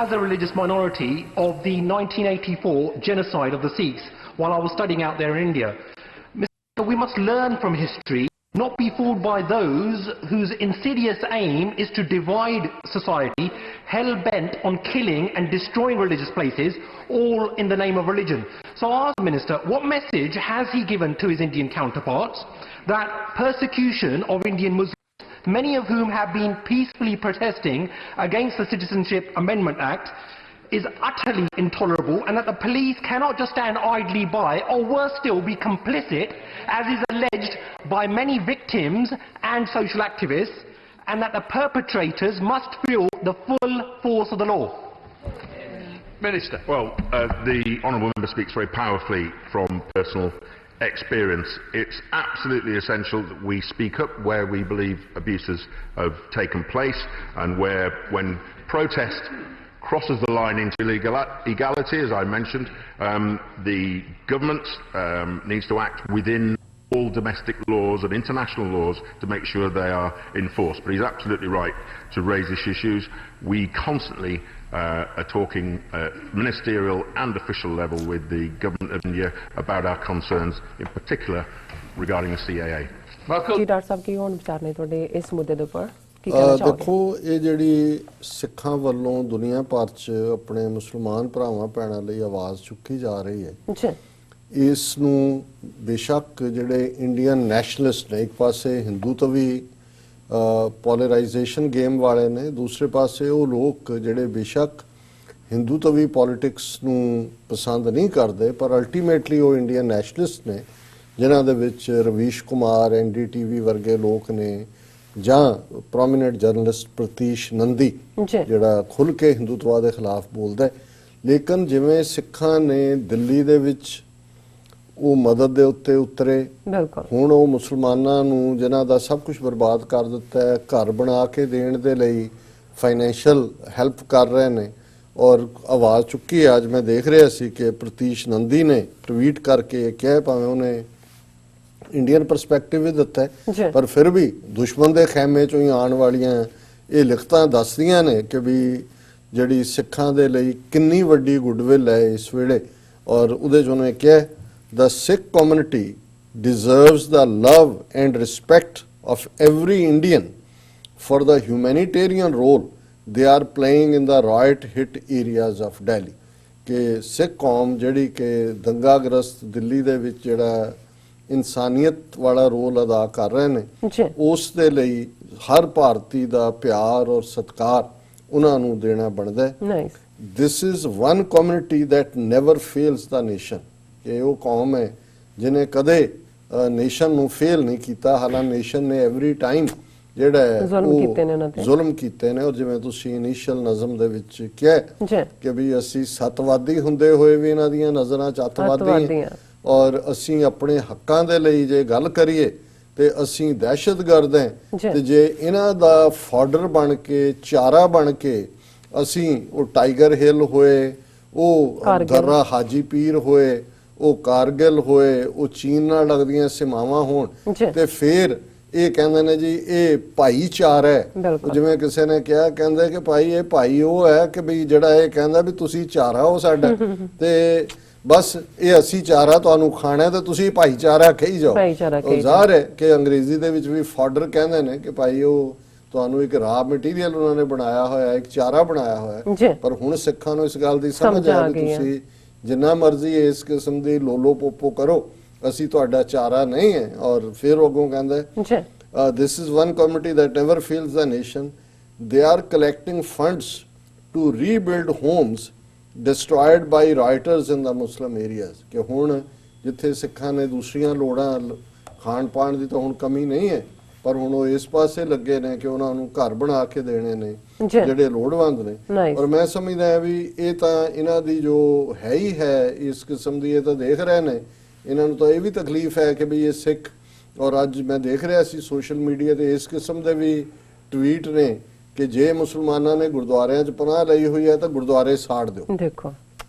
as a religious minority of the 1984 genocide of the Sikhs while I was studying out there in India. We must learn from history, not be fooled by those whose insidious aim is to divide society, hell-bent on killing and destroying religious places, all in the name of religion. So I ask the Minister, what message has he given to his Indian counterparts that persecution of Indian Muslims, many of whom have been peacefully protesting against the Citizenship Amendment Act, is utterly intolerable, and that the police cannot just stand idly by, or worse still be complicit, as is alleged by many victims and social activists, and that the perpetrators must feel the full force of the law? Minister. Well, the honourable member speaks very powerfully from personal experience. It's absolutely essential that we speak up where we believe abuses have taken place, and where, when protest crosses the line into illegality, as I mentioned, the government needs to act within all domestic laws and international laws to make sure they are enforced. But he's absolutely right to raise these issues. We constantly are talking ministerial and official level with the government of India about our concerns, in particular regarding the CAA. ਜੀ doctor ਸਾਹਿਬ ਕੀ ਹੁਣ ਵਿਚਾਰ ਨੇ ਤੁਹਾਡੇ ਇਸ ਮੁੱਦੇ ਦੇ ਉੱਪਰ, ਕੀ ਕਹਿਣਾ ਚਾਹੋਗੇ? ਦੇਖੋ, ਇਹ ਜਿਹੜੀ ਸਿੱਖਾਂ ਵੱਲੋਂ ਦੁਨੀਆ ਭਰ 'ਚ ਆਪਣੇ ਮੁਸਲਮਾਨ ਭਰਾਵਾਂ ਭੈਣਾਂ ਲਈ ਆਵਾਜ਼ ਚੁੱਕੀ ਜਾ ਰਹੀ ਹੈ, ਇਸ ਨੂੰ ਬੇਸ਼ੱਕ ਜਿਹੜੇ ਇੰਡੀਅਨ ਨੈਸ਼ਨਲਿਸਟ ਨੇ, ਇੱਕ ਪਾਸੇ ਹਿੰਦੂਤਵੀ ਪੋਲਰਾਈਜੇਸ਼ਨ ਗੇਮ ਵਾਲੇ ਨੇ, ਦੂਸਰੇ ਪਾਸੇ ਉਹ ਲੋਕ ਜਿਹੜੇ ਬੇਸ਼ੱਕ ਹਿੰਦੂਤਵੀ ਪੋਲਿਟਿਕਸ ਨੂੰ ਪਸੰਦ ਨਹੀਂ ਕਰਦੇ ਪਰ ਅਲਟੀਮੇਟਲੀ ਉਹ ਇੰਡੀਅਨ ਨੈਸ਼ਨਲਿਸਟ ਨੇ, ਜਿਨ੍ਹਾਂ ਦੇ ਵਿੱਚ ਰਵੀਸ਼ ਕੁਮਾਰ, NDTV ਵਰਗੇ ਲੋਕ ਨੇ, ਜਾਂ ਪ੍ਰੋਮੀਨੈਂਟ ਜਰਨਲਿਸਟ ਪ੍ਰਤੀਸ਼ ਨੰਦੀ ਜਿਹੜਾ ਖੁੱਲ੍ਹ ਕੇ ਹਿੰਦੂਤਵਾ ਦੇ ਖਿਲਾਫ ਬੋਲਦਾ ਹੈ। ਲੇਕਿਨ ਜਿਵੇਂ ਸਿੱਖਾਂ ਨੇ ਦਿੱਲੀ ਦੇ ਵਿੱਚ ਉਹ ਮਦਦ ਦੇ ਉੱਤੇ ਉਤਰੇ, ਹੁਣ ਉਹ ਮੁਸਲਮਾਨਾਂ ਨੂੰ ਜਿਨ੍ਹਾਂ ਦਾ ਸਭ ਕੁਝ ਬਰਬਾਦ ਕਰ ਦਿੱਤਾ ਹੈ ਘਰ ਬਣਾ ਕੇ ਦੇਣ ਦੇ ਲਈ ਫਾਈਨੈਂਸ਼ੀਅਲ ਹੈਲਪ ਕਰ ਰਹੇ ਨੇ ਔਰ ਆਵਾਜ਼ ਚੁੱਕੀ। ਅੱਜ ਮੈਂ ਦੇਖ ਰਿਹਾ ਸੀ ਕਿ ਪ੍ਰਤੀਸ਼ ਨੰਦੀ ਨੇ ਟਵੀਟ ਕਰਕੇ ਕਿਹਾ, ਭਾਵੇਂ ਉਹਨੇ ਇੰਡੀਅਨ ਪਰਸਪੈਕਟਿਵ ਵੀ ਦਿੱਤਾ ਹੈ ਪਰ ਫਿਰ ਵੀ ਦੁਸ਼ਮਣ ਦੇ ਖੈਮੇ ਚੋਂ ਹੀ ਆਉਣ ਵਾਲੀਆਂ ਇਹ ਲਿਖਤਾਂ ਦੱਸਦੀਆਂ ਨੇ ਕਿ ਵੀ ਜਿਹੜੀ ਸਿੱਖਾਂ ਦੇ ਲਈ ਕਿੰਨੀ ਵੱਡੀ ਗੁੱਡਵਿਲ ਹੈ ਇਸ ਵੇਲੇ। ਔਰ ਉਹਦੇ 'ਚ ਉਹਨੇ ਕਿਹਾ, the Sikh community deserves the love and respect of every Indian for the humanitarian role they are playing in the riot hit areas of Delhi. ਕਿ ਸਿੱਖ ਕੌਮ ਜਿਹੜੀ ਕਿ ਦੰਗਾਗ੍ਰਸਤ ਦਿੱਲੀ ਦੇ ਵਿੱਚ ਜਿਹੜਾ ਇਨਸਾਨੀਅਤ ਵਾਲਾ ਰੋਲ ਅਦਾ ਕਰ ਰਹੇ ਨੇ, ਉਸ ਦੇ ਲਈ ਹਰ ਭਾਰਤੀ ਦਾ ਪਿਆਰ ਔਰ ਸਤਿਕਾਰ ਉਹਨਾਂ ਨੂੰ ਦੇਣਾ ਬਣਦਾ ਹੈ। This is one community that never fails the nation. ਕਿ ਉਹ ਕੌਮ ਹੈ ਜਿਹਨੇ ਕਦੇ ਨੇਸ਼ਨ ਨੂੰ ਫੇਲ ਨਹੀਂ ਕੀਤਾ। ਹਾਲਾਂਕਿ ਨੇਸ਼ਨ ਨੇ ਐਵਰੀ ਟਾਈਮ ਜਿਹੜਾ ਹੈ ਜ਼ੁਲਮ ਉਹ ਕੀਤੇ ਨੇ ਉਹਨਾਂ ਤੇ। ਜ਼ੁਲਮ ਕੀਤੇ ਨੇ। ਔਰ ਜਿਵੇਂ ਤੁਸੀਂ ਇਨੀਸ਼ੀਅਲ ਨਜ਼ਮ ਦੇ ਵਿੱਚ ਕਿਹਾ ਜੀ ਕਿ ਵੀ ਅਸੀਂ ਸੱਤਵਾਦੀ ਹੁੰਦੇ ਹੋਏ ਵੀ ਇਹਨਾਂ ਦੀਆਂ ਨਜ਼ਰਾਂ 'ਚ ਅੱਤਵਾਦੀ ਹਾਂ, ਔਰ ਅਸੀਂ ਆਪਣੇ ਹੱਕਾਂ ਦੇ ਲਈ ਜੇ ਗੱਲ ਕਰੀਏ ਤੇ ਅਸੀਂ ਦਹਿਸ਼ਤਗਰਦ ਹਾਂ। ਤੇ ਜੇ ਇਹਨਾਂ ਦਾ ਫਾਡਰ ਬਣ ਕੇ, ਚਾਰਾ ਬਣ ਕੇ ਅਸੀਂ ਉਹ ਟਾਈਗਰ ਹਿੱਲ ਹੋਏ, ਉਹ ਦਰਰਾ ਹਾਜੀ ਪੀਰ ਹੋਏ, ਉਹ ਕਾਰਗਿਲ ਹੋਏ, ਉਹ ਚੀਨ ਨਾਲ ਲੱਗਦੀਆਂ ਸੀਮਾਵਾਂ ਹੋਣ, ਤੇ ਫਿਰ ਇਹ ਕਹਿੰਦੇ ਨੇ ਜੀ ਇਹ ਭਾਈਚਾਰਾ ਹੈ। ਜਿਵੇਂ ਕਿਸੇ ਨੇ ਕਿਹਾ, ਕਹਿੰਦੇ ਕਿ ਭਾਈ ਇਹ ਭਾਈ ਉਹ ਹੈ ਕਿ ਵੀ ਜਿਹੜਾ ਇਹ ਕਹਿੰਦਾ ਵੀ ਤੁਸੀਂ ਚਾਰਾ ਹੋ ਸਾਡਾ ਤੇ ਬਸ ਇਹ ਅਸੀਂ ਚਾਰਾ ਤੁਹਾਨੂੰ ਖਾਣਾ ਤੇ ਤੁਸੀਂ ਭਾਈਚਾਰਾ ਕਹੀ ਜਾਓ। ਉਹ ਜ਼ਾਹਰ ਹੈ ਕਿ ਅੰਗਰੇਜ਼ੀ ਦੇ ਵਿੱਚ ਵੀ ਫਾਡਰ ਕਹਿੰਦੇ ਨੇ ਕਿ ਭਾਈ ਉਹ ਤੁਹਾਨੂੰ ਇੱਕ ਰਾ ਮਟੀਰੀਅਲ ਉਹਨਾਂ ਨੇ ਬਣਾਇਆ ਹੋਇਆ, ਇੱਕ ਚਾਰਾ ਬਣਾਇਆ ਹੋਇਆ। ਪਰ ਹੁਣ ਸਿੱਖਾਂ ਨੂੰ ਇਸ ਗੱਲ ਦੀ ਸਮਝ ਆ ਕਿ ਤੁਸੀਂ ਜਿੰਨਾ ਮਰਜ਼ੀ ਇਸ ਕਿਸਮ ਦੀ ਲੋਲੋ ਪੋਪੋ ਕਰੋ, ਅਸੀਂ ਤੁਹਾਡਾ ਚਾਰਾ ਨਹੀਂ ਹੈ। ਔਰ ਫਿਰ ਅੱਗੋਂ ਕਹਿੰਦਾ this is one community that never fails the nation. They are collecting funds to rebuild homes destroyed by rioters in the Muslim areas. ਕਿ ਹੁਣ ਜਿੱਥੇ ਸਿੱਖਾਂ ਨੇ ਦੂਸਰੀਆਂ ਲੋੜਾਂ, ਖਾਣ ਪਾਣ ਦੀ ਤਾਂ ਹੁਣ ਕਮੀ ਨਹੀਂ ਹੈ, ਪਰ ਹੁਣ ਉਹ ਇਸ ਪਾਸੇ ਲੱਗੇ ਨੇ ਕਿ ਉਹਨਾਂ ਨੂੰ ਘਰ ਬਣਾ ਕੇ ਦੇਣੇ ਨੇ ਜਿਹੜੇ ਲੋੜਵੰਦ ਨੇ। ਔਰ ਮੈਂ ਸਮਝਦਾ ਵੀ ਇਹ ਤਾਂ ਇਹਨਾਂ ਦੀ ਜੋ ਹੈ ਹੀ ਹੈ ਇਸ ਕਿਸਮ ਦੀ, ਇਹ ਤਾਂ ਦੇਖ ਰਹੇ ਨੇ, ਇਹਨਾਂ ਨੂੰ ਤਾਂ ਇਹ ਵੀ ਤਕਲੀਫ ਹੈ ਕਿ ਵੀ ਇਹ ਸਿੱਖ। ਔਰ ਅੱਜ ਮੈਂ ਦੇਖ ਰਿਹਾ ਸੀ ਸੋਸ਼ਲ ਮੀਡੀਆ ਤੇ ਇਸ ਕਿਸਮ ਦੇ ਵੀ ਟਵੀਟ ਨੇ ਕਿ ਜੇ ਮੁਸਲਮਾਨਾਂ ਨੇ ਗੁਰਦੁਆਰਿਆਂ 'ਚ ਪਨਾਹ ਲਈ ਹੋਈ ਹੈ ਤਾਂ ਗੁਰਦੁਆਰੇ ਸਾੜ ਦਿਓ। ਦੇਖੋ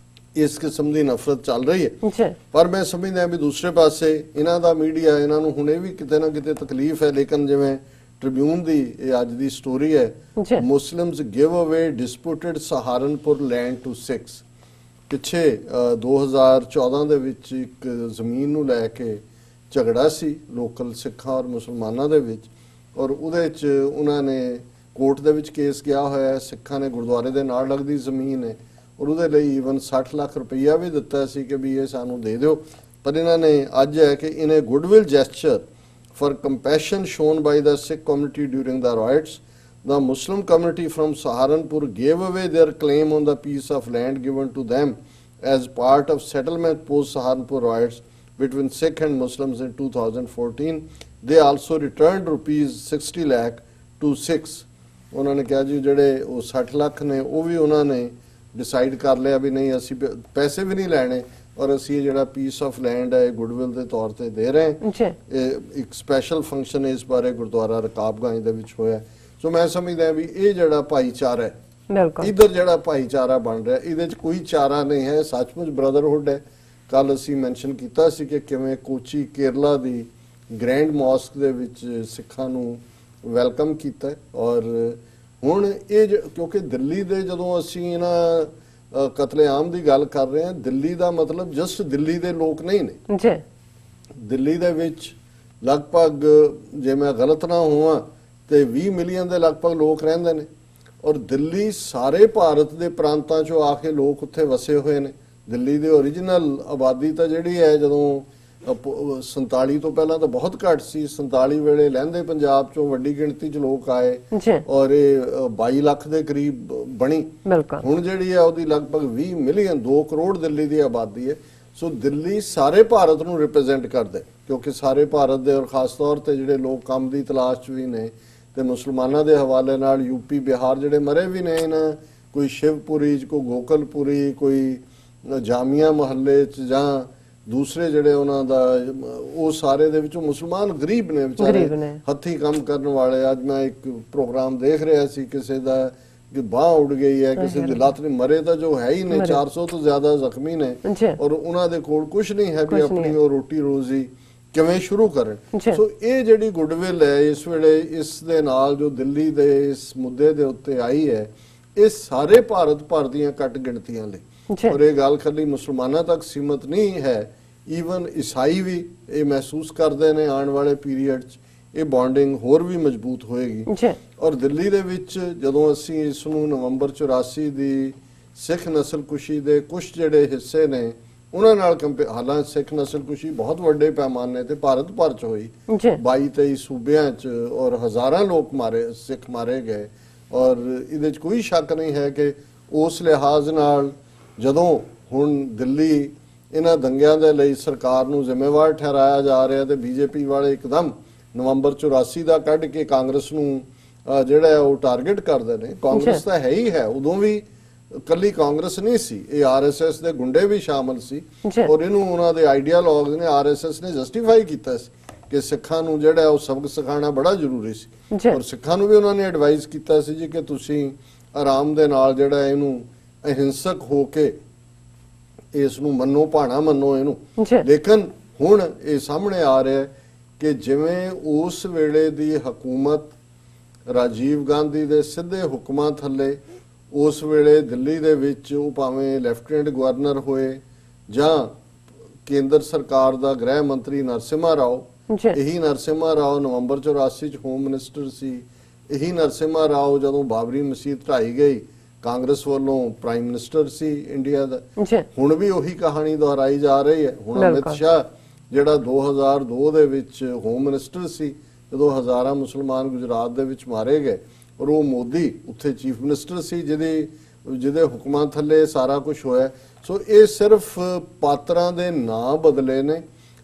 ਇਸ ਕਿਸਮ ਦੀ ਨਫ਼ਰਤ ਚੱਲ ਰਹੀ ਹੈ। ਪਰ ਮੈਂ ਸਮਝਦਾ ਵੀ ਦੂਸਰੇ ਪਾਸੇ ਇਹਨਾਂ ਦਾ ਮੀਡੀਆ, ਇਹਨਾਂ ਨੂੰ ਹੁਣ ਇਹ ਵੀ ਕਿਤੇ ਨਾ ਕਿਤੇ ਤਕਲੀਫ ਹੈ। ਲੇਕਿਨ ਜਿਵੇਂ ਟ੍ਰਿਬਿਊਨ ਦੀ ਇਹ ਅੱਜ ਦੀ ਸਟੋਰੀ ਹੈ, Muslims give away disputed Saharanpur land to Sikhs. ਪਿੱਛੇ 2014 ਦੇ ਵਿੱਚ ਇੱਕ ਜ਼ਮੀਨ ਨੂੰ ਲੈ ਕੇ ਝਗੜਾ ਸੀ ਲੋਕਲ ਸਿੱਖਾਂ ਔਰ ਮੁਸਲਮਾਨਾਂ ਦੇ ਵਿੱਚ, ਔਰ ਉਹਦੇ 'ਚ ਉਹਨਾਂ ਨੇ ਕੋਰਟ ਦੇ ਵਿੱਚ ਕੇਸ ਗਿਆ ਹੋਇਆ। ਸਿੱਖਾਂ ਨੇ ਗੁਰਦੁਆਰੇ ਦੇ ਨਾਲ ਲੱਗਦੀ ਜ਼ਮੀਨ ਹੈ ਔਰ ਉਹਦੇ ਲਈ ਈਵਨ 60 ਲੱਖ ਰੁਪਈਆ ਵੀ ਦਿੱਤਾ ਸੀ ਕਿ ਵੀ ਇਹ ਸਾਨੂੰ ਦੇ ਦਿਓ। ਪਰ ਇਹਨਾਂ ਨੇ ਅੱਜ ਹੈ ਕਿ in a goodwill gesture for compassion shown by the Sikh community during the riots, the Muslim community from Saharanpur gave away their claim on the piece of land given to them as part of settlement post Saharanpur riots between Sikh and Muslims in 2014. They also returned rupees 60 lakh to Sikhs. ਉਹਨਾਂ ਨੇ ਕਿਹਾ ਜੀ ਜਿਹੜੇ ਉਹ 60 ਲੱਖ ਨੇ ਉਹ ਵੀ ਉਹਨਾਂ ਨੇ ਡਿਸਾਈਡ ਕਰ ਲਿਆ ਵੀ ਨਹੀਂ ਅਸੀਂ ਪੈਸੇ ਵੀ ਨਹੀਂ ਲੈਣੇ, ਔਰ ਅਸੀਂ ਇਹ ਜਿਹੜਾ ਪੀਸ ਆਫ ਲੈਂਡ ਹੈ ਗੁੱਡਵਿਲ ਦੇ ਤੌਰ ਤੇ ਦੇ ਰਹੇ ਹਾਂ। ਇਹ ਇੱਕ ਸਪੈਸ਼ਲ ਫੰਕਸ਼ਨ ਇਸ ਬਾਰੇ ਗੁਰਦੁਆਰਾ ਰਕਾਬਗੰਜ ਦੇ ਵਿੱਚ ਹੋਇਆ। ਸੋ ਮੈਂ ਸਮਝਦਾ ਵੀ ਇਹ ਜਿਹੜਾ ਭਾਈਚਾਰਾ ਹੈ, ਇਧਰ ਜਿਹੜਾ ਭਾਈਚਾਰਾ ਬਣ ਰਿਹਾ, ਇਹਦੇ 'ਚ ਕੋਈ ਚਾਰਾ ਨਹੀਂ ਹੈ, ਸੱਚਮੁੱਚ ਬ੍ਰਦਰਹੁੱਡ ਹੈ। ਕੱਲ ਅਸੀਂ ਮੈਂਸ਼ਨ ਕੀਤਾ ਸੀ ਕਿ ਕਿਵੇਂ ਕੋਚੀ ਕੇਰਲਾ ਦੀ ਗ੍ਰੈਂਡ ਮੌਸਕ ਦੇ ਵਿੱਚ ਸਿੱਖਾਂ ਨੂੰ ਵੈਲਕਮ ਕੀਤਾ। ਔਰ ਹੁਣ ਇਹ ਕਿਉਂਕਿ ਦਿੱਲੀ ਦੇ ਜਦੋਂ ਅਸੀਂ ਇਹਨਾਂ ਕਤਲੇਆਮ ਦੀ ਗੱਲ ਕਰ ਰਹੇ ਹਾਂ, ਦਿੱਲੀ ਦਾ ਮਤਲਬ ਜਸਟ ਦਿੱਲੀ ਦੇ ਲੋਕ ਨਹੀਂ ਨੇ। ਦਿੱਲੀ ਦੇ ਵਿੱਚ ਲਗਭਗ, ਜੇ ਮੈਂ ਗਲਤ ਨਾ ਹੋਵਾਂ, ਤੇ 20 ਮਿਲੀਅਨ ਦੇ ਲਗਭਗ ਲੋਕ ਰਹਿੰਦੇ ਨੇ। ਔਰ ਦਿੱਲੀ ਸਾਰੇ ਭਾਰਤ ਦੇ ਪ੍ਰਾਂਤਾਂ 'ਚੋਂ ਆ ਕੇ ਲੋਕ ਉੱਥੇ ਵਸੇ ਹੋਏ ਨੇ। ਦਿੱਲੀ ਦੀ ਓਰੀਜਨਲ ਆਬਾਦੀ ਤਾਂ ਜਿਹੜੀ ਹੈ ਜਦੋਂ 47 ਤੋਂ ਪਹਿਲਾਂ ਤਾਂ ਬਹੁਤ ਘੱਟ ਸੀ। 47 ਵੇਲੇ ਲਹਿੰਦੇ ਪੰਜਾਬ 'ਚੋਂ ਵੱਡੀ ਗਿਣਤੀ 'ਚ ਲੋਕ ਆਏ ਔਰ ਇਹ 22 ਲੱਖ ਦੇ ਕਰੀਬ ਬਣੀ। ਹੁਣ ਜਿਹੜੀ ਹੈ ਉਹਦੀ ਲਗਭਗ 20 ਮਿਲੀਅਨ, 2 ਕਰੋੜ ਦਿੱਲੀ ਦੀ ਆਬਾਦੀ ਹੈ। ਸੋ ਦਿੱਲੀ ਸਾਰੇ ਭਾਰਤ ਨੂੰ ਰਿਪਰੈਜ਼ੈਂਟ ਕਰਦਾ, ਕਿਉਂਕਿ ਸਾਰੇ ਭਾਰਤ ਦੇ ਔਰ ਖਾਸ ਤੌਰ ਤੇ ਜਿਹੜੇ ਲੋਕ ਕੰਮ ਦੀ ਤਲਾਸ਼ 'ਚ ਵੀ ਨੇ ਤੇ ਮੁਸਲਮਾਨਾਂ ਦੇ ਹਵਾਲੇ ਨਾਲ ਯੂਪੀ ਬਿਹਾਰ ਜਿਹੜੇ ਮਰੇ ਵੀ ਨੇ ਨਾ, ਕੋਈ ਸ਼ਿਵਪੁਰੀ 'ਚ, ਕੋਈ ਗੋਕਲਪੁਰੀ, ਕੋਈ ਜਾਮੀਆ ਮੁਹੱਲੇ 'ਚ ਜਾਂ ਦੂਸਰੇ ਜਿਹੜੇ ਉਹਨਾਂ ਦਾ, ਉਹ ਸਾਰੇ ਦੇ ਵਿੱਚੋਂ ਮੁਸਲਮਾਨ ਗਰੀਬ ਨੇ ਵਿਚਾਰੇ, ਹੱਥੀਂ ਕੰਮ ਕਰਨ ਵਾਲੇ। ਅੱਜ ਮੈਂ ਇੱਕ ਪ੍ਰੋਗਰਾਮ ਦੇਖ ਰਿਹਾ ਸੀ, ਕਿਸੇ ਦਾ ਕਿ ਬਾਹ ਉੱਡ ਗਈ ਹੈ, ਕਿਸੇ ਦੀ ਲੱਤ ਨਹੀਂ, ਮਰੇ ਤਾਂ ਜੋ ਹੈ ਹੀ ਨੇ 400 ਤੋਂ ਜ਼ਿਆਦਾ ਜ਼ਖਮੀ ਨੇ, ਔਰ ਉਹਨਾਂ ਦੇ ਕੋਲ ਕੁਝ ਨਹੀਂ ਹੈ ਵੀ ਆਪਣੀ ਉਹ ਰੋਟੀ ਰੋਜ਼ੀ ਕਿਵੇਂ ਸ਼ੁਰੂ ਕਰਨ। ਸੋ ਇਹ ਜਿਹੜੀ ਗੁੱਡਵਿਲ ਹੈ ਇਸ ਵੇਲੇ ਇਸ ਦੇ ਨਾਲ ਜੋ ਦਿੱਲੀ ਦੇ ਇਸ ਮੁੱਦੇ ਦੇ ਉੱਤੇ ਆਈ ਹੈ, ਇਹ ਸਾਰੇ ਭਾਰਤ ਭਰ ਦੀਆਂ ਘੱਟ ਗਿਣਤੀਆਂ ਲਈ, ਔਰ ਇਹ ਗੱਲ ਖਾਲੀ ਮੁਸਲਮਾਨਾਂ ਤੱਕ ਸੀਮਤ ਨਹੀਂ ਹੈ, ਈਵਨ ਈਸਾਈ ਵੀ ਇਹ ਮਹਿਸੂਸ ਕਰਦੇ ਨੇ। ਆਉਣ ਵਾਲੇ ਪੀਰੀਅਡ 'ਚ ਇਹ ਬੌਂਡਿੰਗ ਹੋਰ ਵੀ ਮਜ਼ਬੂਤ ਹੋਏਗੀ। ਔਰ ਦਿੱਲੀ ਦੇ ਵਿੱਚ ਜਦੋਂ ਅਸੀਂ ਇਸ ਨੂੰ ਨਵੰਬਰ 84 ਦੀ ਸਿੱਖ ਨਸਲਕੁਸ਼ੀ ਦੇ ਕੁਝ ਜਿਹੜੇ ਹਿੱਸੇ ਨੇ ਉਹਨਾਂ ਨਾਲ ਹਾਲਾਂਕਿ ਸਿੱਖ ਨਸਲਕੁਸ਼ੀ ਬਹੁਤ ਵੱਡੇ ਪੈਮਾਨੇ ਤੇ ਭਾਰਤ ਭਰ 'ਚ ਹੋਈ, 22-23 ਸੂਬਿਆਂ 'ਚ, ਔਰ ਹਜ਼ਾਰਾਂ ਲੋਕ ਸਿੱਖ ਮਾਰੇ ਗਏ। ਔਰ ਇਹਦੇ 'ਚ ਕੋਈ ਸ਼ੱਕ ਨਹੀਂ ਹੈ ਕਿ ਉਸ ਲਿਹਾਜ਼ ਨਾਲ ਜਦੋਂ ਹੁਣ ਦਿੱਲੀ ਇਹਨਾਂ ਦੰਗਿਆਂ ਦੇ ਲਈ ਸਰਕਾਰ ਨੂੰ ਜ਼ਿੰਮੇਵਾਰ ਠਹਿਰਾਇਆ ਜਾ ਰਿਹਾ ਤੇ ਬੀਜੇਪੀ ਵਾਲੇ ਇੱਕਦਮ ਨਵੰਬਰ 84 ਦਾ ਕੱਢ ਕੇ ਕਾਂਗਰਸ ਨੂੰ ਜਿਹੜਾ ਉਹ ਟਾਰਗੇਟ ਕਰਦੇ ਨੇ। ਕਾਂਗਰਸ ਤਾਂ ਹੈ ਹੀ ਹੈ, ਉਦੋਂ ਵੀ ਕੱਲੀ ਕਾਂਗਰਸ ਨਹੀਂ ਸੀ, ਇਹ ਆਰਐਸਐਸ ਦੇ ਗੁੰਡੇ ਵੀ ਸ਼ਾਮਲ ਸੀ ਔਰ ਇਹਨੂੰ ਉਹਨਾਂ ਦੇ ਆਈਡੀਆਲੋਗਸ ਨੇ, ਆਰਐਸਐਸ ਨੇ ਜਸਟੀਫਾਈ ਕੀਤਾ ਸੀ ਕਿ ਸਿੱਖਾਂ ਨੂੰ ਜਿਹੜਾ ਉਹ ਸਬਕ ਸਿਖਾਉਣਾ ਬੜਾ ਜ਼ਰੂਰੀ ਸੀ ਔਰ ਸਿੱਖਾਂ ਨੂੰ ਵੀ ਉਹਨਾਂ ਨੇ ਐਡਵਾਈਸ ਕੀਤਾ ਸੀ ਜੀ ਕਿ ਤੁਸੀਂ ਆਰਾਮ ਦੇ ਨਾਲ ਜਿਹੜਾ ਇਹਨੂੰ ਅਹਿੰਸਕ ਹੋ ਕੇ ਇਸ ਨੂੰ ਮੰਨੋ, ਭਾਣਾ ਮੰਨੋ ਇਹਨੂੰ। ਲੇਕਿਨ ਹੁਣ ਇਹ ਸਾਹਮਣੇ ਆ ਰਿਹਾ ਕਿ ਜਿਵੇਂ ਉਸ ਵੇਲੇ ਦੀ ਹਕੂਮਤ ਰਾਜੀਵ ਗਾਂਧੀ ਦੇ ਸਿੱਧੇ ਹੁਕਮਾਂ ਥੱਲੇ ਉਸ ਵੇਲੇ ਦਿੱਲੀ ਦੇ ਵਿੱਚ ਉਹ ਭਾਵੇਂ ਲੈਫਟੀਨੈਂਟ ਗਵਰਨਰ ਹੋਏ ਜਾਂ ਕੇਂਦਰ ਸਰਕਾਰ ਦਾ ਗ੍ਰਹਿ ਮੰਤਰੀ ਨਰਸਿਮਹਾ ਰਾਓ, ਇਹੀ ਨਰਸਿਮਹਾ ਰਾਓ ਨਵੰਬਰ 84 ਚ ਹੋਮ ਮਿਨਿਸਟਰ ਸੀ, ਇਹੀ ਨਰਸਿਮਹਾ ਰਾਓ ਜਦੋਂ ਬਾਬਰੀ ਮਸਜਿਦ ਢਾਈ ਗਈ ਕਾਂਗਰਸ ਵੱਲੋਂ ਪ੍ਰਾਈਮ ਮਿਨਿਸਟਰ ਸੀ ਇੰਡੀਆ ਦਾ। ਹੁਣ ਵੀ ਉਹੀ ਕਹਾਣੀ ਦੁਹਰਾਈ ਜਾ ਰਹੀ ਹੈ। ਹੁਣ ਅਮਿਤ ਸ਼ਾਹ ਜਿਹੜਾ 2002 ਦੇ ਵਿੱਚ ਹੋਮ ਮਿਨਿਸਟਰ ਸੀ ਜਦੋਂ ਹਜ਼ਾਰਾਂ ਮੁਸਲਮਾਨ ਗੁਜਰਾਤ ਦੇ ਵਿੱਚ ਮਾਰੇ ਗਏ ਔਰ ਉਹ ਮੋਦੀ ਉੱਥੇ ਚੀਫ ਮਿਨਿਸਟਰ ਸੀ ਜਿਹਦੇ ਹੁਕਮਾਂ ਥੱਲੇ ਸਾਰਾ ਕੁਝ ਹੋਇਆ। ਸੋ ਇਹ ਸਿਰਫ ਪਾਤਰਾਂ ਦੇ ਨਾਂ ਬਦਲੇ ਨੇ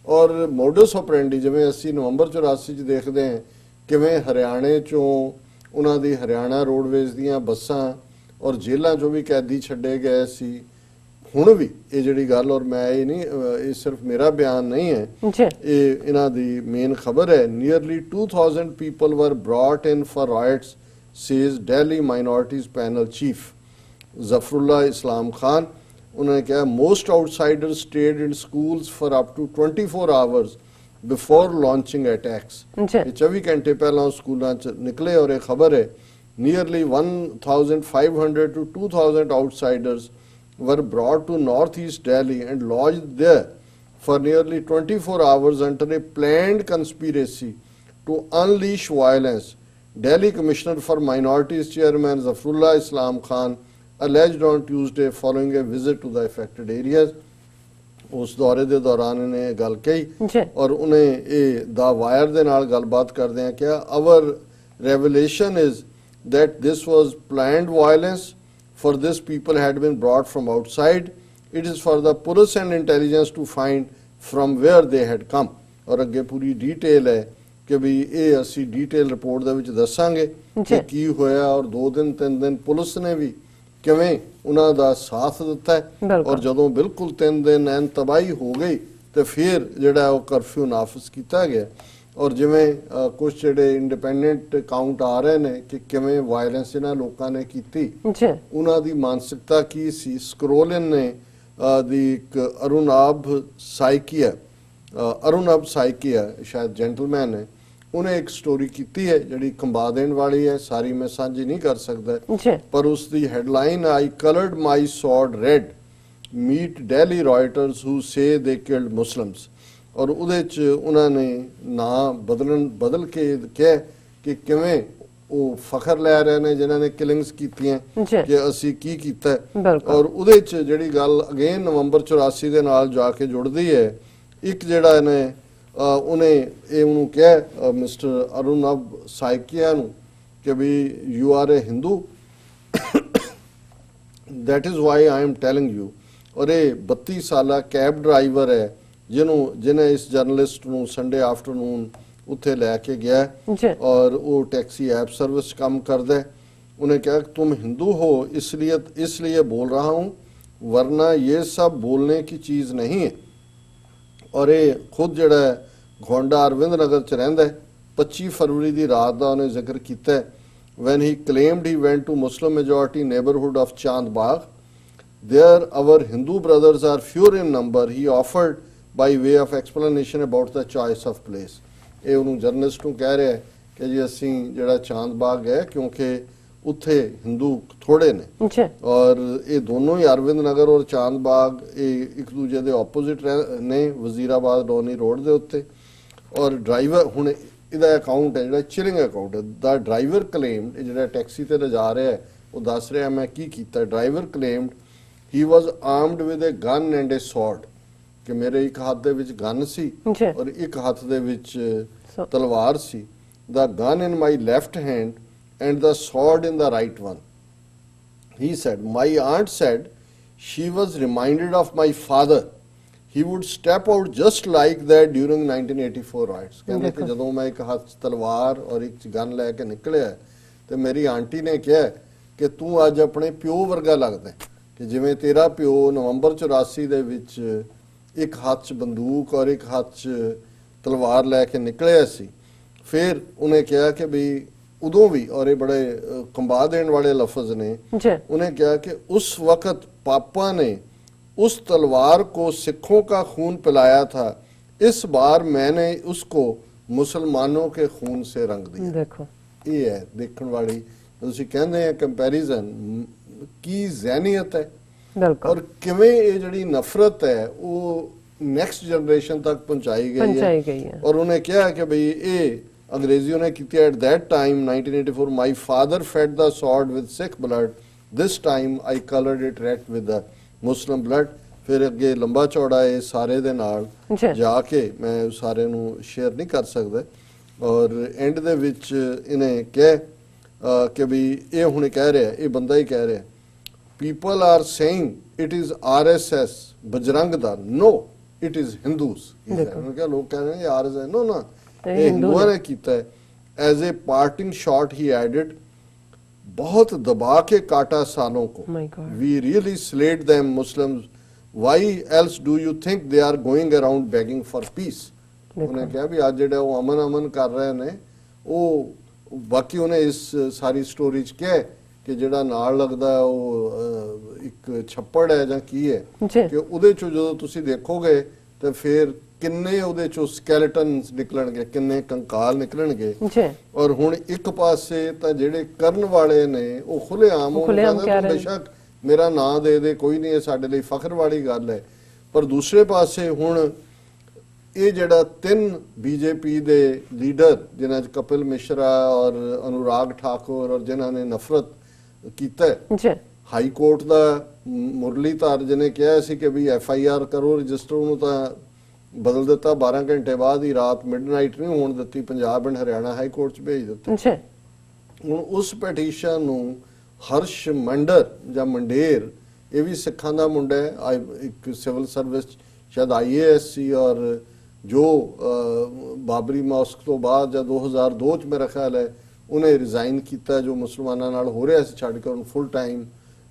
ਔਰ ਮੋਡਸ ਆਪਰੈਂਡੀ ਜਿਵੇਂ ਅਸੀਂ ਨਵੰਬਰ 84 ਚ ਦੇਖਦੇ ਹਾਂ ਕਿਵੇਂ ਹਰਿਆਣੇ ਚੋਂ ਉਹਨਾਂ ਦੀ ਹਰਿਆਣਾ ਰੋਡਵੇਜ਼ ਦੀਆਂ ਬੱਸਾਂ ਔਰ ਜੇਲ੍ਹਾਂ ਚੋਂ ਵੀ ਕੈਦੀ ਛੱਡੇ ਗਏ ਸੀ। ਹੁਣ ਵੀ ਇਹ ਜਿਹੜੀ ਗੱਲ, ਔਰ ਮੈਂ ਇਹ ਨਹੀਂ, ਇਹ ਸਿਰਫ ਮੇਰਾ ਬਿਆਨ ਨਹੀਂ ਹੈ, ਇਹ ਇਹਨਾਂ ਦੀ ਮੇਨ ਖਬਰ ਹੈ, nearly 2000 people were brought in for riots, says Delhi Minorities Panel Chief Zafrullah Islam Khan। उन्होंने कहा most outsiders stayed in schools for up to 24 hours before launching attacks। 24 घंटे पहला स्कूलों च निकले और ये खबर है nearly 1500 to 2000 outsiders were brought to northeast Delhi and lodged there for nearly 24 hours under a planned conspiracy to unleash violence। Delhi Commissioner for Minorities Chairman Zafrullah Islam Khan alleged on Tuesday following a visit to the affected areas। उस दौरे ਦੇ ਦੌਰਾਨ ਇਹਨੇ ਗੱਲ ਕਹੀ ਔਰ ਉਹਨੇ ਇਹ ਦਾ ਵਾਇਰ ਦੇ ਨਾਲ ਗੱਲਬਾਤ ਕਰਦੇ ਆ ਕਿ our revelation is that this was planned violence, for this people had been brought from outside, it is for the police and intelligence to find from where they had come। और ਅੱਗੇ ਪੂਰੀ detail ਹੈ ਕਿ ਵੀ ਇਹ ਅਸੀਂ detail report ਦੇ ਵਿੱਚ ਦੱਸਾਂਗੇ ਕਿ ਕੀ ਹੋਇਆ ਔਰ 2 ਦਿਨ 3 ਦਿਨ ਪੁਲਿਸ ਨੇ ਵੀ ਕਿਵੇਂ ਉਹਨਾਂ ਦਾ ਸਾਥ ਦਿੱਤਾ ਹੈ ਔਰ ਜਦੋਂ ਬਿਲਕੁਲ 3 ਦਿਨ ਐਨ ਤਬਾਹੀ ਹੋ ਗਈ ਤੇ ਫਿਰ ਜਿਹੜਾ ਉਹ ਕਰਫਿਊ ਨਾਫਜ਼ ਕੀਤਾ ਗਿਆ ਔਰ ਜਿਵੇਂ ਕੁਝ ਜਿਹੜੇ ਇੰਡੀਪੈਂਡੈਂਟ ਕਾਊਂਟ ਆ ਰਹੇ ਨੇ ਕਿ ਕਿਵੇਂ ਵਾਇਲੈਂਸ ਇਹਨਾਂ ਲੋਕਾਂ ਨੇ ਕੀਤੀ, ਉਹਨਾਂ ਦੀ ਮਾਨਸਿਕਤਾ ਕੀ ਸੀ। ਸਕਰੋਲਿਨ ਨੇ ਦੀ ਇੱਕ ਅਰੁਣਾਭ ਸਾਈਕੀਆ ਸ਼ਾਇਦ ਜੈਂਟਲਮੈਨ ਹੈ, ਉਹਨੇ ਇੱਕ ਸਟੋਰੀ ਕੀਤੀ ਹੈ ਜਿਹੜੀ ਕੰਬਾ ਦੇਣ ਵਾਲੀ ਹੈ, ਸਾਰੀ ਮੈਂ ਸਾਂਝੀ ਨਹੀਂ ਕਰ ਸਕਦਾ ਪਰ ਉਸ ਦੀ ਹੈਡਲਾਈਨ ਆਈ ਕਲਰਡ ਮਾਈ ਸੌਰਡ ਰੈਡ ਮੀਟ ਡੈਲੀ ਰਾਇਟਰਸ ਹੂ ਸੇ ਦੇ ਕਿਲਡ ਮੁਸਲਿਮਸ। ਔਰ ਉਹਦੇ ਚ ਉਹਨਾਂ ਨੇ ਨਾਂ ਬਦਲ ਕੇ ਕਿਹਾ ਕਿ ਕਿਵੇਂ ਉਹ ਫਖਰ ਲੈ ਰਹੇ ਨੇ ਜਿਨ੍ਹਾਂ ਨੇ ਕਿਲਿੰਗਸ ਕੀਤੀਆਂ ਕਿ ਅਸੀਂ ਕੀ ਕੀਤਾ ਔਰ ਉਹਦੇ ਚ ਜਿਹੜੀ ਗੱਲ ਅਗੇਨ ਨਵੰਬਰ 84 ਦੇ ਨਾਲ ਜਾ ਕੇ ਜੁੜਦੀ ਹੈ। ਇੱਕ ਜਿਹੜਾ ਇਹਨੇ ਉਹਨੇ ਇਹ ਉਹਨੂੰ ਕਿਹਾ ਮਿਸਟਰ ਅਰੁਣਾਭ ਸਾਈਕੀਆ ਨੂੰ ਕਿ ਵੀ you are a Hindu, that is why I am telling you। ਔਰ ਇਹ 32 ਸਾਲਾ ਕੈਬ ਡਰਾਈਵਰ ਹੈ ਜਿਹਨੇ ਇਸ ਜਰਨਲਿਸਟ ਨੂੰ ਸੰਡੇ ਆਫਟਰਨੂਨ ਉੱਥੇ ਲੈ ਕੇ ਗਿਆ ਔਰ ਉਹ ਟੈਕਸੀ ਐਪ सर्विस काम करता है। उन्हें कहा तुम हिंदू हो इसलिए बोल रहा हूँ, वरना ये सब बोलने की चीज़ नहीं है। और ये खुद जड़ा घोंडा अरविंद नगर च रहिंदा है। 25 फरवरी की रात का उन्हें जिक्र किया when he claimed he went to Muslim majority neighborhood of Chandbagh। There our Hindu brothers are fewer in number, he offered by way of explanation about the choice of place। ਇਹ ਉਹਨੂੰ ਜਰਨਲਿਸਟ ਨੂੰ ਕਹਿ ਰਿਹਾ ਕਿ ਜੀ ਅਸੀਂ ਜਿਹੜਾ ਚਾਂਦਬਾਗ ਗਏ ਕਿਉਂਕਿ ਉੱਥੇ ਹਿੰਦੂ ਥੋੜੇ ਨੇ ਔਰ ਇਹ ਦੋਨੋਂ ਹੀ ਅਰਵਿੰਦ ਨਗਰ ਔਰ ਚਾਂਦਬਾਗ ਇਹ ਇੱਕ ਦੂਜੇ ਦੇ ਆਪੋਜ਼ਿਟ ਨੇ ਵਜ਼ੀਰਾਬਾਦ ਡੋਨੀ ਰੋਡ ਦੇ ਉੱਤੇ। ਔਰ ਡਰਾਈਵਰ ਹੁਣ ਇਹਦਾ ਅਕਾਊਂਟ ਹੈ ਜਿਹੜਾ ਚਿਲਿੰਗ ਅਕਾਊਂਟ ਹੈ ਦਾ ਡਰਾਈਵਰ ਕਲੇਮਡ, ਜਿਹੜਾ ਟੈਕਸੀ ਤੇ ਲਿਜਾ ਰਿਹਾ ਹੈ ਉਹ ਦੱਸ ਰਿਹਾ ਮੈਂ ਕੀ ਕੀਤਾ। Driver claimed he was armed with a gun and a sword ਕਿ ਮੇਰੇ ਇੱਕ ਹੱਥ ਦੇ ਵਿੱਚ ਗਨ ਸੀ ਔਰ ਇੱਕ ਹੱਥ ਦੇ ਵਿੱਚ ਤਲਵਾਰ ਸੀ। The gun in my left hand and the sword in the right one। He said, my aunt said she was reminded of my father। he would step out just like that during 1984 riots. ਕਹਿੰਦੇ ਕਿ ਜਦੋਂ ਮੈਂ ਇੱਕ ਹੱਥ 'ਚ ਤਲਵਾਰ ਔਰ ਇੱਕ 'ਚ ਗਨ ਲੈ ਕੇ ਨਿਕਲਿਆ ਤੇ ਮੇਰੀ ਆਂਟੀ ਨੇ ਕਿਹਾ ਕਿ ਤੂੰ ਅੱਜ ਆਪਣੇ ਪਿਓ ਵਰਗਾ ਲੱਗਦਾ ਕਿ ਜਿਵੇਂ ਤੇਰਾ ਪਿਓ ਨਵੰਬਰ 84 ਦੇ ਵਿੱਚ ਇੱਕ ਹੱਥ 'ਚ ਬੰਦੂਕ ਔਰ ਇੱਕ ਹੱਥ 'ਚ ਤਲਵਾਰ ਲੈ ਕੇ ਨਿਕਲਿਆ ਸੀ। ਫਿਰ ਉਹਨੇ ਕਿਹਾ ਕਿ ਵੀ ਉਦੋਂ ਵੀ, ਔਰ ਇਹ ਬੜੇ ਕੰਬਾ ਦੇਣ ਵਾਲੇ ਲਫ਼ਜ਼ ਨੇ, ਉਹਨੇ ਕਿਹਾ कि उस वक्त पापा ने उस तलवार को सिखों का खून पिलाया था, इस बार मैंने उसको मुसलमानों के खून से रंग दिया। देखो ये है देखने वाली, ਤੁਸੀਂ ਕਹਿੰਦੇ ਆ ਕੰਪੈਰੀਜ਼ਨ ਕੀ ਜ਼ਹਿਨੀਅਤ ਹੈ ਔਰ ਕਿਵੇਂ ਇਹ ਜਿਹੜੀ ਨਫ਼ਰਤ ਹੈ ਉਹ ਨੈਕਸਟ ਜਨਰੇਸ਼ਨ ਤੱਕ ਪਹੁੰਚਾਈ ਗਈ ਹੈ। ਔਰ ਉਹਨੇ ਕਿਹਾ ਕਿ ਭਈ ਇਹ अंग्रेजियों ने की at that time 1984 my father fed the sword with Sikh blood, this time I colored it red with the Muslim blood। ਫਿਰ ਅੱਗੇ ਲੰਬਾ ਚੌੜਾ ਇਹ ਸਾਰੇ ਦੇ ਨਾਲ ਜਾ ਕੇ ਮੈਂ ਸਾਰੇ ਨੂੰ ਸ਼ੇਅਰ ਨਹੀਂ ਕਰ ਸਕਦਾ ਔਰ ਐਂਡ ਦੇ ਵਿੱਚ ਇਹਨੇ ਕਿਹਾ ਕਿ ਵੀ ਇਹ ਹੁਣ ਕਹਿ ਰਿਹਾ, ਇਹ ਬੰਦਾ ਹੀ ਕਹਿ ਰਿਹਾ, people are saying it is RSS Bajrang Dal, no it is Hindus। ਉਹਨੇ ਕਿਹਾ ਲੋਕ ਕਹਿ ਰਹੇ ਨੇ RSS, no ਨਾ ਇਹ ਹਿੰਦੂਆਂ ਨੇ ਕੀਤਾ ਹੈ। As a parting shot he added, ਬਹੁਤ ਦਬਾ ਕੇ ਕਾਟਾ ਸਾਲੋਂ को, we really slayed them Muslims, why else do you think they are going around begging for peace। ਉਹਨੇ ਕਿਹਾ ਵੀ ਅੱਜ ਜਿਹੜਾ ਉਹ ਅਮਨ ਕਰ ਰਹੇ ਨੇ ਉਹ ਬਾਕੀ ਉਹਨੇ ਇਸ ਸਾਰੀ ਸਟੋਰੀ 'ਚ ਕਿਹਾ ਕਿ ਜਿਹੜਾ ਨਾਲ ਲੱਗਦਾ ਉਹ ਇੱਕ ਛੱਪੜ ਹੈ ਜਾਂ ਕੀ ਹੈ ਕਿ ਉਹਦੇ 'ਚੋਂ ਜਦੋਂ ਤੁਸੀਂ ਦੇਖੋਗੇ ਤੇ ਫਿਰ ਕਿੰਨੇ ਉਹਦੇ ਚੋਂ ਸਕੈਲਟਨਸ ਨਿਕਲਣਗੇ, ਕਿੰਨੇ ਕੰਕਾਲ ਨਿਕਲਣਗੇ। ਔਰ ਹੁਣ ਇੱਕ ਪਾਸੇ ਤਾਂ ਜਿਹੜੇ ਕਰਨ ਵਾਲੇ ਨੇ ਉਹ ਖੁੱਲ੍ਹੇਆਮ ਕਹਿੰਦੇ ਬੇਸ਼ੱਕ ਮੇਰਾ ਨਾਂ ਦੇ ਕੋਈ ਨਹੀਂ, ਇਹ ਸਾਡੇ ਲਈ ਫਖਰ ਵਾਲੀ ਗੱਲ ਹੈ। ਪਰ ਦੂਸਰੇ ਪਾਸੇ ਹੁਣ ਇਹ ਜਿਹੜਾ 3 ਬੀਜੇਪੀ ਦੇ ਲੀਡਰ ਜਿਨ੍ਹਾਂ 'ਚ ਕਪਿਲ ਮਿਸ਼ਰਾ ਔਰ ਅਨੁਰਾਗ ਠਾਕੁਰ ਔਰ ਜਿਨ੍ਹਾਂ ਨੇ ਨਫ਼ਰਤ ਕੀਤਾ, ਹਾਈ ਕੋਰਟ ਦਾ ਮੁਰਲੀਧਰ ਜਿਹਨੇ ਕਿਹਾ ਸੀ ਕਿ ਵੀ FIR ਕਰੋ ਰਜਿਸਟਰ, ਉਹਨੂੰ ਤਾਂ ਬਦਲ ਦਿੱਤਾ 12 ਘੰਟੇ ਬਾਅਦ ਹੀ, ਰਾਤ ਮਿਡਨਾਈਟ ਨਹੀਂ ਹੋਣ ਦਿੱਤੀ, Punjab and Haryana high court 'ਚ ਭੇਜ ਦਿੱਤਾ। ਹੁਣ ਉਸ ਪਟੀਸ਼ਨ ਨੂੰ ਹਰਸ਼ ਮੰਡਰ ਜਾਂ ਮੰਡੇਰ, ਇਹ ਵੀ ਸਿੱਖਾਂ ਦਾ ਮੁੰਡਾ ਹੈ, ਇੱਕ ਸਿਵਲ ਸਰਵਿਸ ਸ਼ਾਇਦ IAS ਸੀ ਔਰ ਜੋ ਬਾਬਰੀ ਮੌਸਕ ਤੋਂ ਬਾਅਦ ਜਾਂ 2002 'ਚ ਮੇਰਾ ਖਿਆਲ ਹੈ ਉਹਨੇ ਰਿਜ਼ਾਈਨ ਕੀਤਾ, ਜੋ ਮੁਸਲਮਾਨਾਂ ਨਾਲ ਹੋ ਰਿਹਾ ਸੀ ਛੱਡ ਕੇ, ਉਹਨੂੰ ਫੁੱਲ ਟਾਈਮ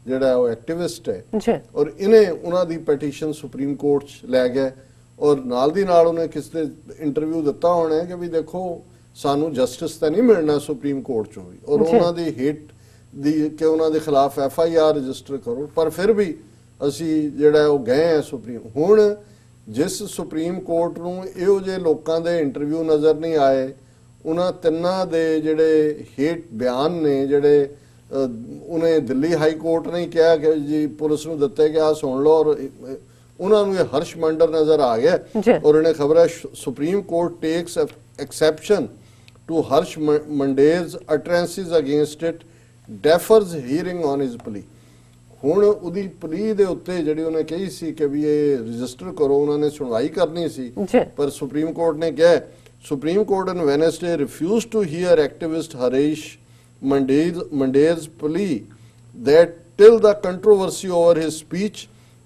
ਜਿਹੜਾ ਉਹ ਐਕਟਿਵਿਸਟ ਹੈ। ਔਰ ਇਹਨੇ ਉਹਨਾਂ ਦੀ ਪਟੀਸ਼ਨ ਸੁਪਰੀਮ ਕੋਰਟ 'ਚ ਲੈ ਗਿਆ ਔਰ ਨਾਲ ਦੀ ਨਾਲ ਉਹਨੇ ਕਿਸੇ ਦੇ ਇੰਟਰਵਿਊ ਦਿੱਤਾ ਹੋਣਾ ਕਿ ਵੀ ਦੇਖੋ ਸਾਨੂੰ ਜਸਟਿਸ ਤਾਂ ਨਹੀਂ ਮਿਲਣਾ ਸੁਪਰੀਮ ਕੋਰਟ 'ਚੋਂ ਵੀ, ਔਰ ਉਹਨਾਂ ਦੀ ਹੇਟ ਦੀ ਕਿ ਉਹਨਾਂ ਦੇ ਖਿਲਾਫ FIR ਰਜਿਸਟਰ ਕਰੋ। ਪਰ ਫਿਰ ਵੀ ਅਸੀਂ ਜਿਹੜਾ ਉਹ ਗਏ ਆ ਸੁਪਰੀਮ। ਹੁਣ ਜਿਸ ਸੁਪਰੀਮ ਕੋਰਟ ਨੂੰ ਇਹੋ ਜਿਹੇ ਲੋਕਾਂ ਦੇ ਇੰਟਰਵਿਊ ਨਜ਼ਰ ਨਹੀਂ ਆਏ, ਉਹਨਾਂ ਤਿੰਨਾਂ ਦੇ ਜਿਹੜੇ ਹੇਟ ਬਿਆਨ ਨੇ ਜਿਹੜੇ ਉਹਨੇ ਦਿੱਲੀ ਹਾਈ ਕੋਰਟ ਨੇ ਕਿਹਾ ਕਿ ਜੀ ਪੁਲਿਸ ਨੂੰ ਦਿੱਤੇ ਕਿ ਆ ਸੁਣ ਲਓ, ਔਰ ਉਹਨਾਂ ਨੂੰ ਇਹ ਹਰਸ਼ ਮੰਡਰ ਨਜ਼ਰ ਆ ਗਿਆ। ਔਰ ਇਹਨੇ ਖਬਰ ਹੈ Supreme Court takes exception to Harsh Mander's utterances against it, defers hearing on his plea. ਹੁਣ ਉਹਦੀ ਪਲੀ ਦੇ ਉੱਤੇ ਜਿਹੜੀ ਉਹਨੇ ਕਹੀ ਸੀ ਕਿ ਵੀ ਇਹ ਰਜਿਸਟਰ ਕਰੋ, ਉਹਨਾਂ ਨੇ ਸੁਣਵਾਈ ਕਰਨੀ ਸੀ, ਪਰ ਸੁਪਰੀਮ ਕੋਰਟ ਨੇ ਕਿਹਾ supreme court on Wednesday refused to hear activist Harish Mander's plea that till the controversy over his speech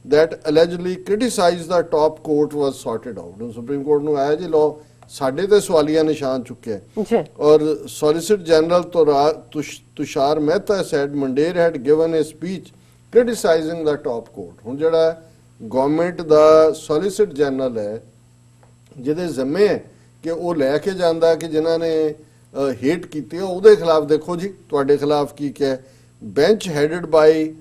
that allegedly criticized the top court was sorted out। Supreme Court ਨੂੰ ਆਇਆ ਜੀ ਲੋ ਸਾਡੇ ਤੇ ਸਵਾਲੀਆ ਨਿਸ਼ਾਨ ਚੁੱਕਿਆ ਔਰ Solicitor General Tushar Mehta said Mander had given a speech criticizing the top court। ਹੁਣ ਜਿਹੜਾ ਗਵਰਨਮੈਂਟ ਦਾ Solicitor General ਹੈ ਜਿਹਦੇ ਜ਼ਿੰਮੇ ਹੈ ਕਿ ਉਹ ਲੈ ਕੇ ਜਾਂਦਾ ਕਿ ਜਿਨ੍ਹਾਂ ਨੇ ਹੇਟ ਕੀਤੀ ਉਹਦੇ ਖਿਲਾਫ ਦੇਖੋ ਜੀ ਤੁਹਾਡੇ ਖਿਲਾਫ ਕੀ ਕਿਹਾ। Bench headed by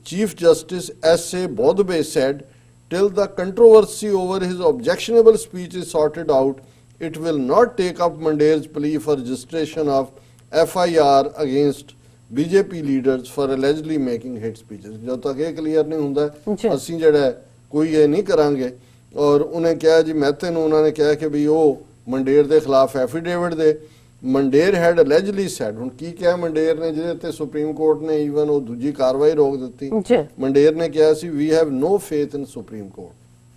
chief justice S.A. Bodhbe said till the controversy over his objectionable speech is sorted out, it will not take up Mander's plea for registration of FIR against BJP leaders for allegedly making hate speeches। ਜਦੋਂ ਤੱਕ ਇਹ clear ਨਹੀਂ ਹੁੰਦਾ ਅਸੀਂ ਜਿਹੜਾ ਕੋਈ ਇਹ ਨਹੀਂ ਕਰਾਂਗੇ। ਔਰ ਉਹਨੇ ਕਿਹਾ ਜੀ ਮਹਿਤੇ ਨੂੰ ਉਹਨਾਂ ਨੇ ਕਿਹਾ ਕਿ ਵੀ ਉਹ ਮੰਡੇਰ ਦੇ ਖਿਲਾਫ ਐਫੀਡੇਵਿਟ ਦੇ। ਮੰਡੇਰ ਹੈਡ ਅਲੈਜਲੀ ਸੈਡ, ਹੁਣ ਕੀ ਕਿਹਾ ਮੰਡੇਰ ਨੇ ਜਿਹਦੇ ਤੇ ਸੁਪਰੀਮ ਕੋਰਟ ਨੇ ਈਵਨ ਉਹ ਦੂਜੀ ਕਾਰਵਾਈ ਰੋਕ ਦਿੱਤੀ। ਮੰਡੇਰ ਨੇ ਕਿਹਾ ਸੀ we have no faith in Supreme Court,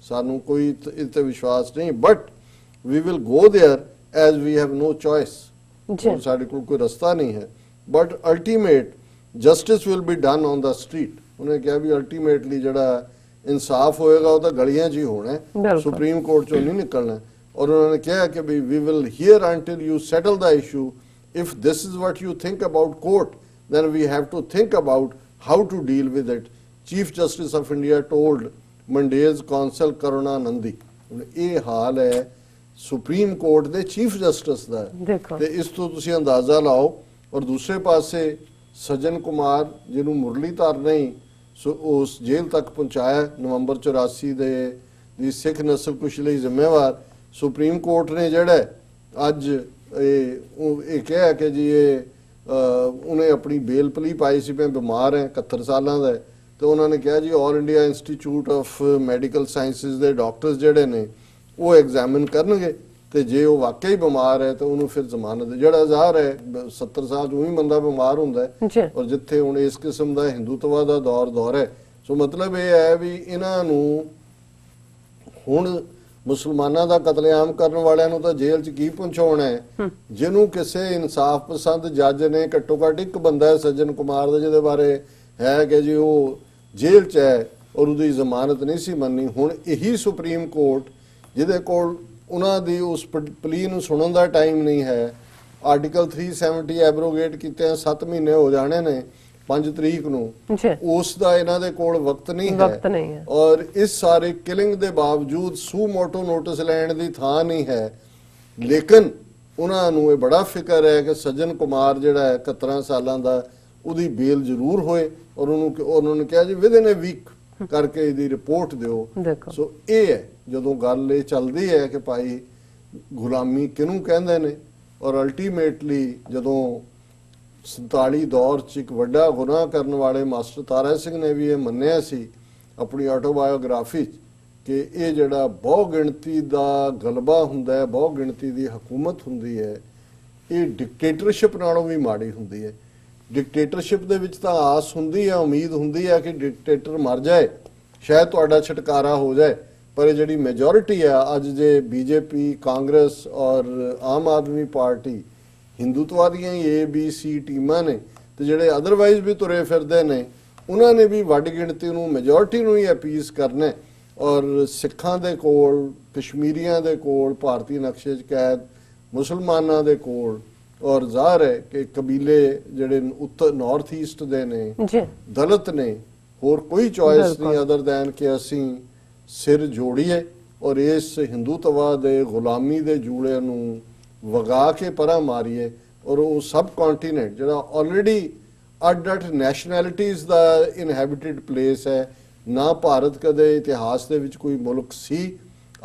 ਸਾਨੂੰ ਕੋਈ ਇਸ ਤੇ ਵਿਸ਼ਵਾਸ ਨਹੀਂ, but we will go there as we have no choice, ਸਾਡੇ ਕੋਲ ਕੋਈ ਰਸਤਾ ਨਹੀਂ ਹੈ, but ultimate justice will be done on the street. ਉਹਨੇ ਕਿਹਾ ਵੀ ਅਲਟੀਮੇਟਲੀ ਜਿਹੜਾ ਇਨਸਾਫ ਹੋਏਗਾ ਉਹ ਤਾਂ ਗਲੀਆਂ 'ਚ ਹੀ ਹੋਣਾ ਹੈ, ਬਿਲਕੁਲ। ਸੁਪਰੀਮ ਕੋਰਟ 'ਚੋਂ ਨਹੀਂ ਨਿਕਲਣਾ। ਔਰ ਉਹਨਾਂ ਨੇ ਕਿਹਾ ਕਿ ਵੀ we will hear until you settle the issue, if this is what you think about court then we have to think about how to deal with it. Chief Justice of India told Monday's counsel Karuna Nandi. ਹੁਣ ਇਹ ਹਾਲ ਹੈ Supreme court ਦੇ chief justice ਦਾ ਦੇਖੋ। ਤੇ ਇਸ ਤੋਂ ਤੁਸੀਂ ਅੰਦਾਜ਼ਾ ਲਾਓ। ਔਰ ਦੂਸਰੇ ਪਾਸੇ ਸੱਜਣ ਕੁਮਾਰ ਜਿਹਨੂੰ ਮੁਰਲੀਧਰ ਨੇ ਉਸ ਜੇਲ੍ਹ ਤੱਕ ਪਹੁੰਚਾਇਆ ਨਵੰਬਰ 84 ਦੀ ਸਿੱਖ ਨਸਲਕੁਸ਼ੀ ਲਈ ਜ਼ਿੰਮੇਵਾਰ, ਸੁਪਰੀਮ ਕੋਰਟ ਨੇ ਜਿਹੜਾ ਅੱਜ ਇਹ ਕਿਹਾ ਕਿ ਜੀ ਇਹ ਉਹਨੇ ਆਪਣੀ ਬੇਲ ਪਲੀ ਪਾਈ ਸੀ, ਮੈਂ ਬਿਮਾਰ ਹਾਂ, 71 ਸਾਲਾਂ ਦਾ, ਤੇ ਉਹਨਾਂ ਨੇ ਕਿਹਾ ਜੀ all India institute of medical sciences ਦੇ ਡਾਕਟਰਸ ਜਿਹੜੇ ਨੇ ਉਹ ਐਗਜ਼ਾਮਿਨ ਕਰਨਗੇ, ਤੇ ਜੇ ਉਹ ਵਾਕਈ ਬਿਮਾਰ ਹੈ ਤਾਂ ਉਹਨੂੰ ਫਿਰ ਜ਼ਮਾਨਤ, ਜਿਹੜਾ ਜ਼ਾਹਰ ਹੈ 70 ਸਾਲ ਤੋਂ ਹੀ ਬੰਦਾ ਬਿਮਾਰ ਹੁੰਦਾ ਹੈ, ਔਰ ਜਿੱਥੇ ਹੁਣ ਇਸ ਕਿਸਮ ਦਾ ਹਿੰਦੂਤਵਾ ਦਾ ਦੌਰ ਹੈ। ਸੋ ਮਤਲਬ ਇਹ ਹੈ ਵੀ ਇਹਨਾਂ ਨੂੰ ਹੁਣ ਮੁਸਲਮਾਨਾਂ ਦਾ ਕਤਲੇਆਮ ਕਰਨ ਵਾਲਿਆਂ ਨੂੰ ਤਾਂ ਜੇਲ੍ਹ 'ਚ ਕੀ ਪਹੁੰਚਾਉਣਾ ਹੈ, ਜਿਹਨੂੰ ਕਿਸੇ ਇਨਸਾਫ ਪਸੰਦ ਜੱਜ ਨੇ ਘੱਟੋ ਘੱਟ ਇੱਕ ਬੰਦਾ ਹੈ ਸੱਜਣ ਕੁਮਾਰ ਦਾ ਜਿਹਦੇ ਬਾਰੇ ਹੈ ਕਿ ਜੀ ਉਹ ਜੇਲ੍ਹ 'ਚ ਹੈ ਔਰ ਉਹਦੀ ਜ਼ਮਾਨਤ ਨਹੀਂ ਸੀ ਮੰਨੀ। ਹੁਣ ਇਹੀ ਸੁਪਰੀਮ ਕੋਰਟ ਜਿਹਦੇ ਕੋਲ ਉਹਨਾਂ ਦੀ ਉਸ ਪਲੀ ਨੂੰ ਸੁਣਨ ਦਾ ਟਾਈਮ ਨਹੀਂ ਹੈ, ਆਰਟੀਕਲ 370 ਐਬਰੋਗੇਟ ਕੀਤੇ 7 ਮਹੀਨੇ ਹੋ ਜਾਣੇ ਨੇ 5 ਤਰੀਕ ਨੂੰ, ਉਸ ਦਾ ਇਹਨਾਂ ਦੇ ਕੋਲ ਵਕਤ ਨਹੀਂ ਹੈ। ਔਰ ਇਸ ਸਾਰੇ ਕਿਲਿੰਗ ਦੇ ਬਾਵਜੂਦ ਸੂ ਮੋਟੋ ਨੋਟਿਸ ਲੈਣ ਦੀ ਥਾਂ ਨਹੀਂ ਹੈ, ਲੇਕਿਨ ਉਹਨਾਂ ਨੂੰ ਇਹ ਬੜਾ ਫਿਕਰ ਹੈ ਕਿ ਸੱਜਣ ਕੁਮਾਰ ਜਿਹੜਾ ਹੈ 71 ਸਾਲਾਂ ਦਾ, ਉਹਦੀ ਬੇਲ ਜ਼ਰੂਰ ਹੋਏ, ਔਰ ਉਹਨਾਂ ਨੇ ਕਿਹਾ ਜੀ ਵਿਦਿਨ ਅ ਵੀਕ ਕਰਕੇ ਇਹਦੀ ਰਿਪੋਰਟ ਦਿਓ। ਸੋ ਇਹ ਹੈ ਜਦੋਂ ਗੱਲ ਇਹ ਚੱਲਦੀ ਹੈ ਕਿ ਭਾਈ ਗੁਲਾਮੀ ਕਿਹਨੂੰ ਕਹਿੰਦੇ ਨੇ, ਔਰ ਅਲਟੀਮੇਟਲੀ ਜਦੋਂ 47 ਦੌਰ 'ਚ ਇੱਕ ਵੱਡਾ ਗੁਨਾਹ ਕਰਨ ਵਾਲੇ ਮਾਸਟਰ ਤਾਰਾ ਸਿੰਘ ਨੇ ਵੀ ਇਹ ਮੰਨਿਆ ਸੀ ਆਪਣੀ ਆਟੋਬਾਇਓਗ੍ਰਾਫੀ 'ਚ ਕਿ ਇਹ ਜਿਹੜਾ ਬਹੁ ਗਿਣਤੀ ਦਾ ਗਲਬਾ ਹੁੰਦਾ ਹੈ, ਬਹੁ ਗਿਣਤੀ ਦੀ ਹਕੂਮਤ ਹੁੰਦੀ ਹੈ, ਇਹ ਡਿਕਟੇਟਰਸ਼ਿਪ ਨਾਲੋਂ ਵੀ ਮਾੜੀ ਹੁੰਦੀ ਹੈ। ਡਿਕਟੇਟਰਸ਼ਿਪ ਦੇ ਵਿੱਚ ਤਾਂ ਆਸ ਹੁੰਦੀ ਹੈ, ਉਮੀਦ ਹੁੰਦੀ ਹੈ ਕਿ ਡਿਕਟੇਟਰ ਮਰ ਜਾਏ, ਸ਼ਾਇਦ ਤੁਹਾਡਾ ਛੁਟਕਾਰਾ ਹੋ ਜਾਏ, ਪਰ ਇਹ ਜਿਹੜੀ ਮੈਜੋਰਿਟੀ ਹੈ ਅੱਜ ਜੇ ਬੀਜੇਪੀ, ਕਾਂਗਰਸ ਔਰ ਆਮ ਆਦਮੀ ਪਾਰਟੀ ਹਿੰਦੂਤਵਾ ਦੀਆਂ ABC ਟੀਮਾਂ ਨੇ, ਤੇ ਜਿਹੜੇ ਅਦਰਵਾਈਜ਼ ਵੀ ਤੁਰੇ ਫਿਰਦੇ ਨੇ, ਉਹਨਾਂ ਨੇ ਵੀ ਵੱਡ ਗਿਣਤੀ ਨੂੰ ਮੈਜੋਰਿਟੀ ਨੂੰ ਹੀ ਅਪੀਸ ਕਰਨਾ। ਔਰ ਸਿੱਖਾਂ ਦੇ ਕੋਲ, ਕਸ਼ਮੀਰੀਆਂ ਦੇ ਕੋਲ, ਭਾਰਤੀ ਨਕਸ਼ੇ 'ਚ ਕੈਦ ਮੁਸਲਮਾਨਾਂ ਦੇ ਕੋਲ, ਔਰ ਜ਼ਾਹਰ ਹੈ ਕਿ ਕਬੀਲੇ ਜਿਹੜੇ ਉੱਤਰ ਨਾਰਥ ਈਸਟ ਦੇ ਨੇ, ਦਲਿਤ ਨੇ, ਹੋਰ ਕੋਈ ਚੋਇਸ ਨਹੀਂ ਅਦਰ ਦੈਨ ਕਿ ਅਸੀਂ ਸਿਰ ਜੋੜੀਏ ਔਰ ਇਸ ਹਿੰਦੂਤਵਾ ਦੇ ਗੁਲਾਮੀ ਦੇ ਜੂੜੇ ਨੂੰ ਵਗਾ ਕੇ ਪਰਾਂ ਮਾਰੀਏ। ਔਰ ਉਹ ਸਬ ਕੰਟੀਨੈਂਟ ਜਿਹੜਾ ਆਲਰੇਡੀ ਅੱਡ-ਅੱਡ ਨੈਸ਼ਨੈਲਿਟੀਜ਼ ਦਾ ਇਨਹੈਬਿਟਡ ਪਲੇਸ ਹੈ, ਨਾ ਭਾਰਤ ਕਦੇ ਇਤਿਹਾਸ ਦੇ ਵਿੱਚ ਕੋਈ ਮੁਲਕ ਸੀ,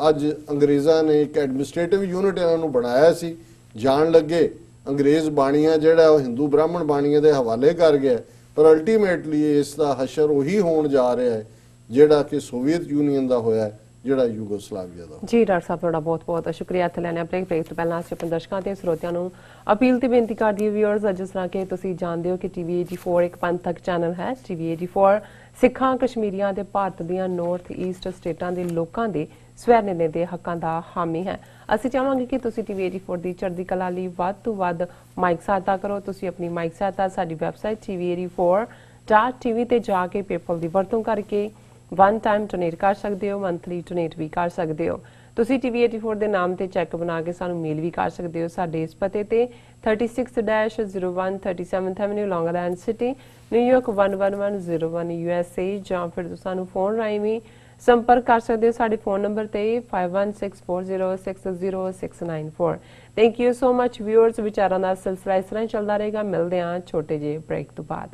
ਅੱਜ ਅੰਗਰੇਜ਼ਾਂ ਨੇ ਇੱਕ ਐਡਮਿਨਿਸਟ੍ਰੇਟਿਵ ਯੂਨਿਟ ਇਹਨਾਂ ਨੂੰ ਬਣਾਇਆ ਸੀ, ਜਾਣ ਲੱਗੇ ਅੰਗਰੇਜ਼ ਬਾਣੀਆਂ ਜਿਹੜਾ ਉਹ ਹਿੰਦੂ ਬ੍ਰਾਹਮਣ ਬਾਣੀਆਂ ਦੇ ਹਵਾਲੇ ਕਰ ਗਿਆ, ਪਰ ਅਲਟੀਮੇਟਲੀ ਇਸ ਦਾ ਹਸ਼ਰ ਉਹੀ ਹੋਣ ਜਾ ਰਿਹਾ ਹੈ ਜਿਹੜਾ ਕਿ ਸੋਵੀਅਤ ਯੂਨੀਅਨ ਦਾ ਹੋਇਆ, ਜਿਹੜਾ ਯੂਗੋਸਲਾਵੀਆ ਦਾ। ਜੀ ਡਾਕਟਰ ਸਾਹਿਬ ਤੁਹਾਡਾ ਬਹੁਤ ਬਹੁਤ ਸ਼ੁਕਰੀਆ। ਇੱਥੇ ਲੈਣੇ ਆਪਣੇ ਬ੍ਰੇਕ ਤੋਂ ਪਹਿਲਾਂ ਅਸੀਂ ਆਪਣੇ ਦਰਸ਼ਕਾਂ ਤੇ ਸਰੋਤਿਆਂ ਨੂੰ ਅਪੀਲ ਤੇ ਬੇਨਤੀ ਕਰਦੀ ਹਾਂ ਵਿਊਅਰਸ, ਜਿਸ ਤਰ੍ਹਾਂ ਕਿ ਤੁਸੀਂ ਜਾਣਦੇ ਹੋ ਕਿ TV84 ਇੱਕ ਪੰਥਕ ਚੈਨਲ ਹੈ। TV84 ਸਿੱਖਾਂ, ਕਸ਼ਮੀਰੀਆਂ ਤੇ ਭਾਰਤ ਦੀਆਂ ਨਾਰਥ ਈਸਟ ਸਟੇਟਾਂ ਦੇ ਲੋਕਾਂ ਦੇ ਸਵੈ ਨਿਰਣੇ ਦੇ ਹੱਕਾਂ ਦਾ ਹਾਮੀ ਹੈ। ਅਸੀਂ ਚਾਹਾਂਗੇ ਕਿ ਤੁਸੀਂ TV84 ਦੀ ਚੜ੍ਹਦੀ ਕਲਾ ਲਈ ਵੱਧ ਤੋਂ ਵੱਧ ਮਾਈਕ ਸਹਾਇਤਾ ਕਰੋ। ਤੁਸੀਂ ਆਪਣੀ ਮਾਈਕ ਸਹਾਇਤਾ ਸਾਡੀ ਵੈਬਸਾਈਟ TV84.tv ਤੇ ਜਾ ਕੇ ਪੇਪਲ ਦੀ ਵਰਤੋਂ ਕਰਕੇ ਵਨ ਟਾਈਮ ਡੋਨੇਟ ਕਰ ਸਕਦੇ ਹੋ, ਮੰਥਲੀ ਡੋਨੇਟ ਵੀ ਕਰ ਸਕਦੇ ਹੋ। ਤੁਸੀਂ TV84 ਦੇ ਨਾਮ ਤੇ ਚੈੱਕ ਬਣਾ ਕੇ ਸਾਨੂੰ ਮੇਲ ਵੀ ਕਰ ਸਕਦੇ ਹੋ ਸਾਡੇ ਇਸ ਪਤੇ ਤੇ 36-01 37th Avenue, Long Island City, New York 11101 USA, ਜਾਂ ਫਿਰ ਤੁਸੀਂ ਸਾਨੂੰ ਫੋਨ ਰਾਹੀਂ ਵੀ ਸੰਪਰਕ ਕਰ ਸਕਦੇ ਹੋ ਸਾਡੇ ਫੋਨ ਨੰਬਰ ਤੇ 5164060694। Thank you so much viewers. ਵਿਚਾਰਾਂ ਦਾ ਸਿਲਸਿਲਾ ਇਸ ਤਰ੍ਹਾਂ ਚੱਲਦਾ ਰਹੇਗਾ। ਮਿਲਦੇ ਹਾਂ ਛੋਟੇ ਜਿਹੇ ਬ੍ਰੇਕ ਤੋਂ ਬਾਅਦ।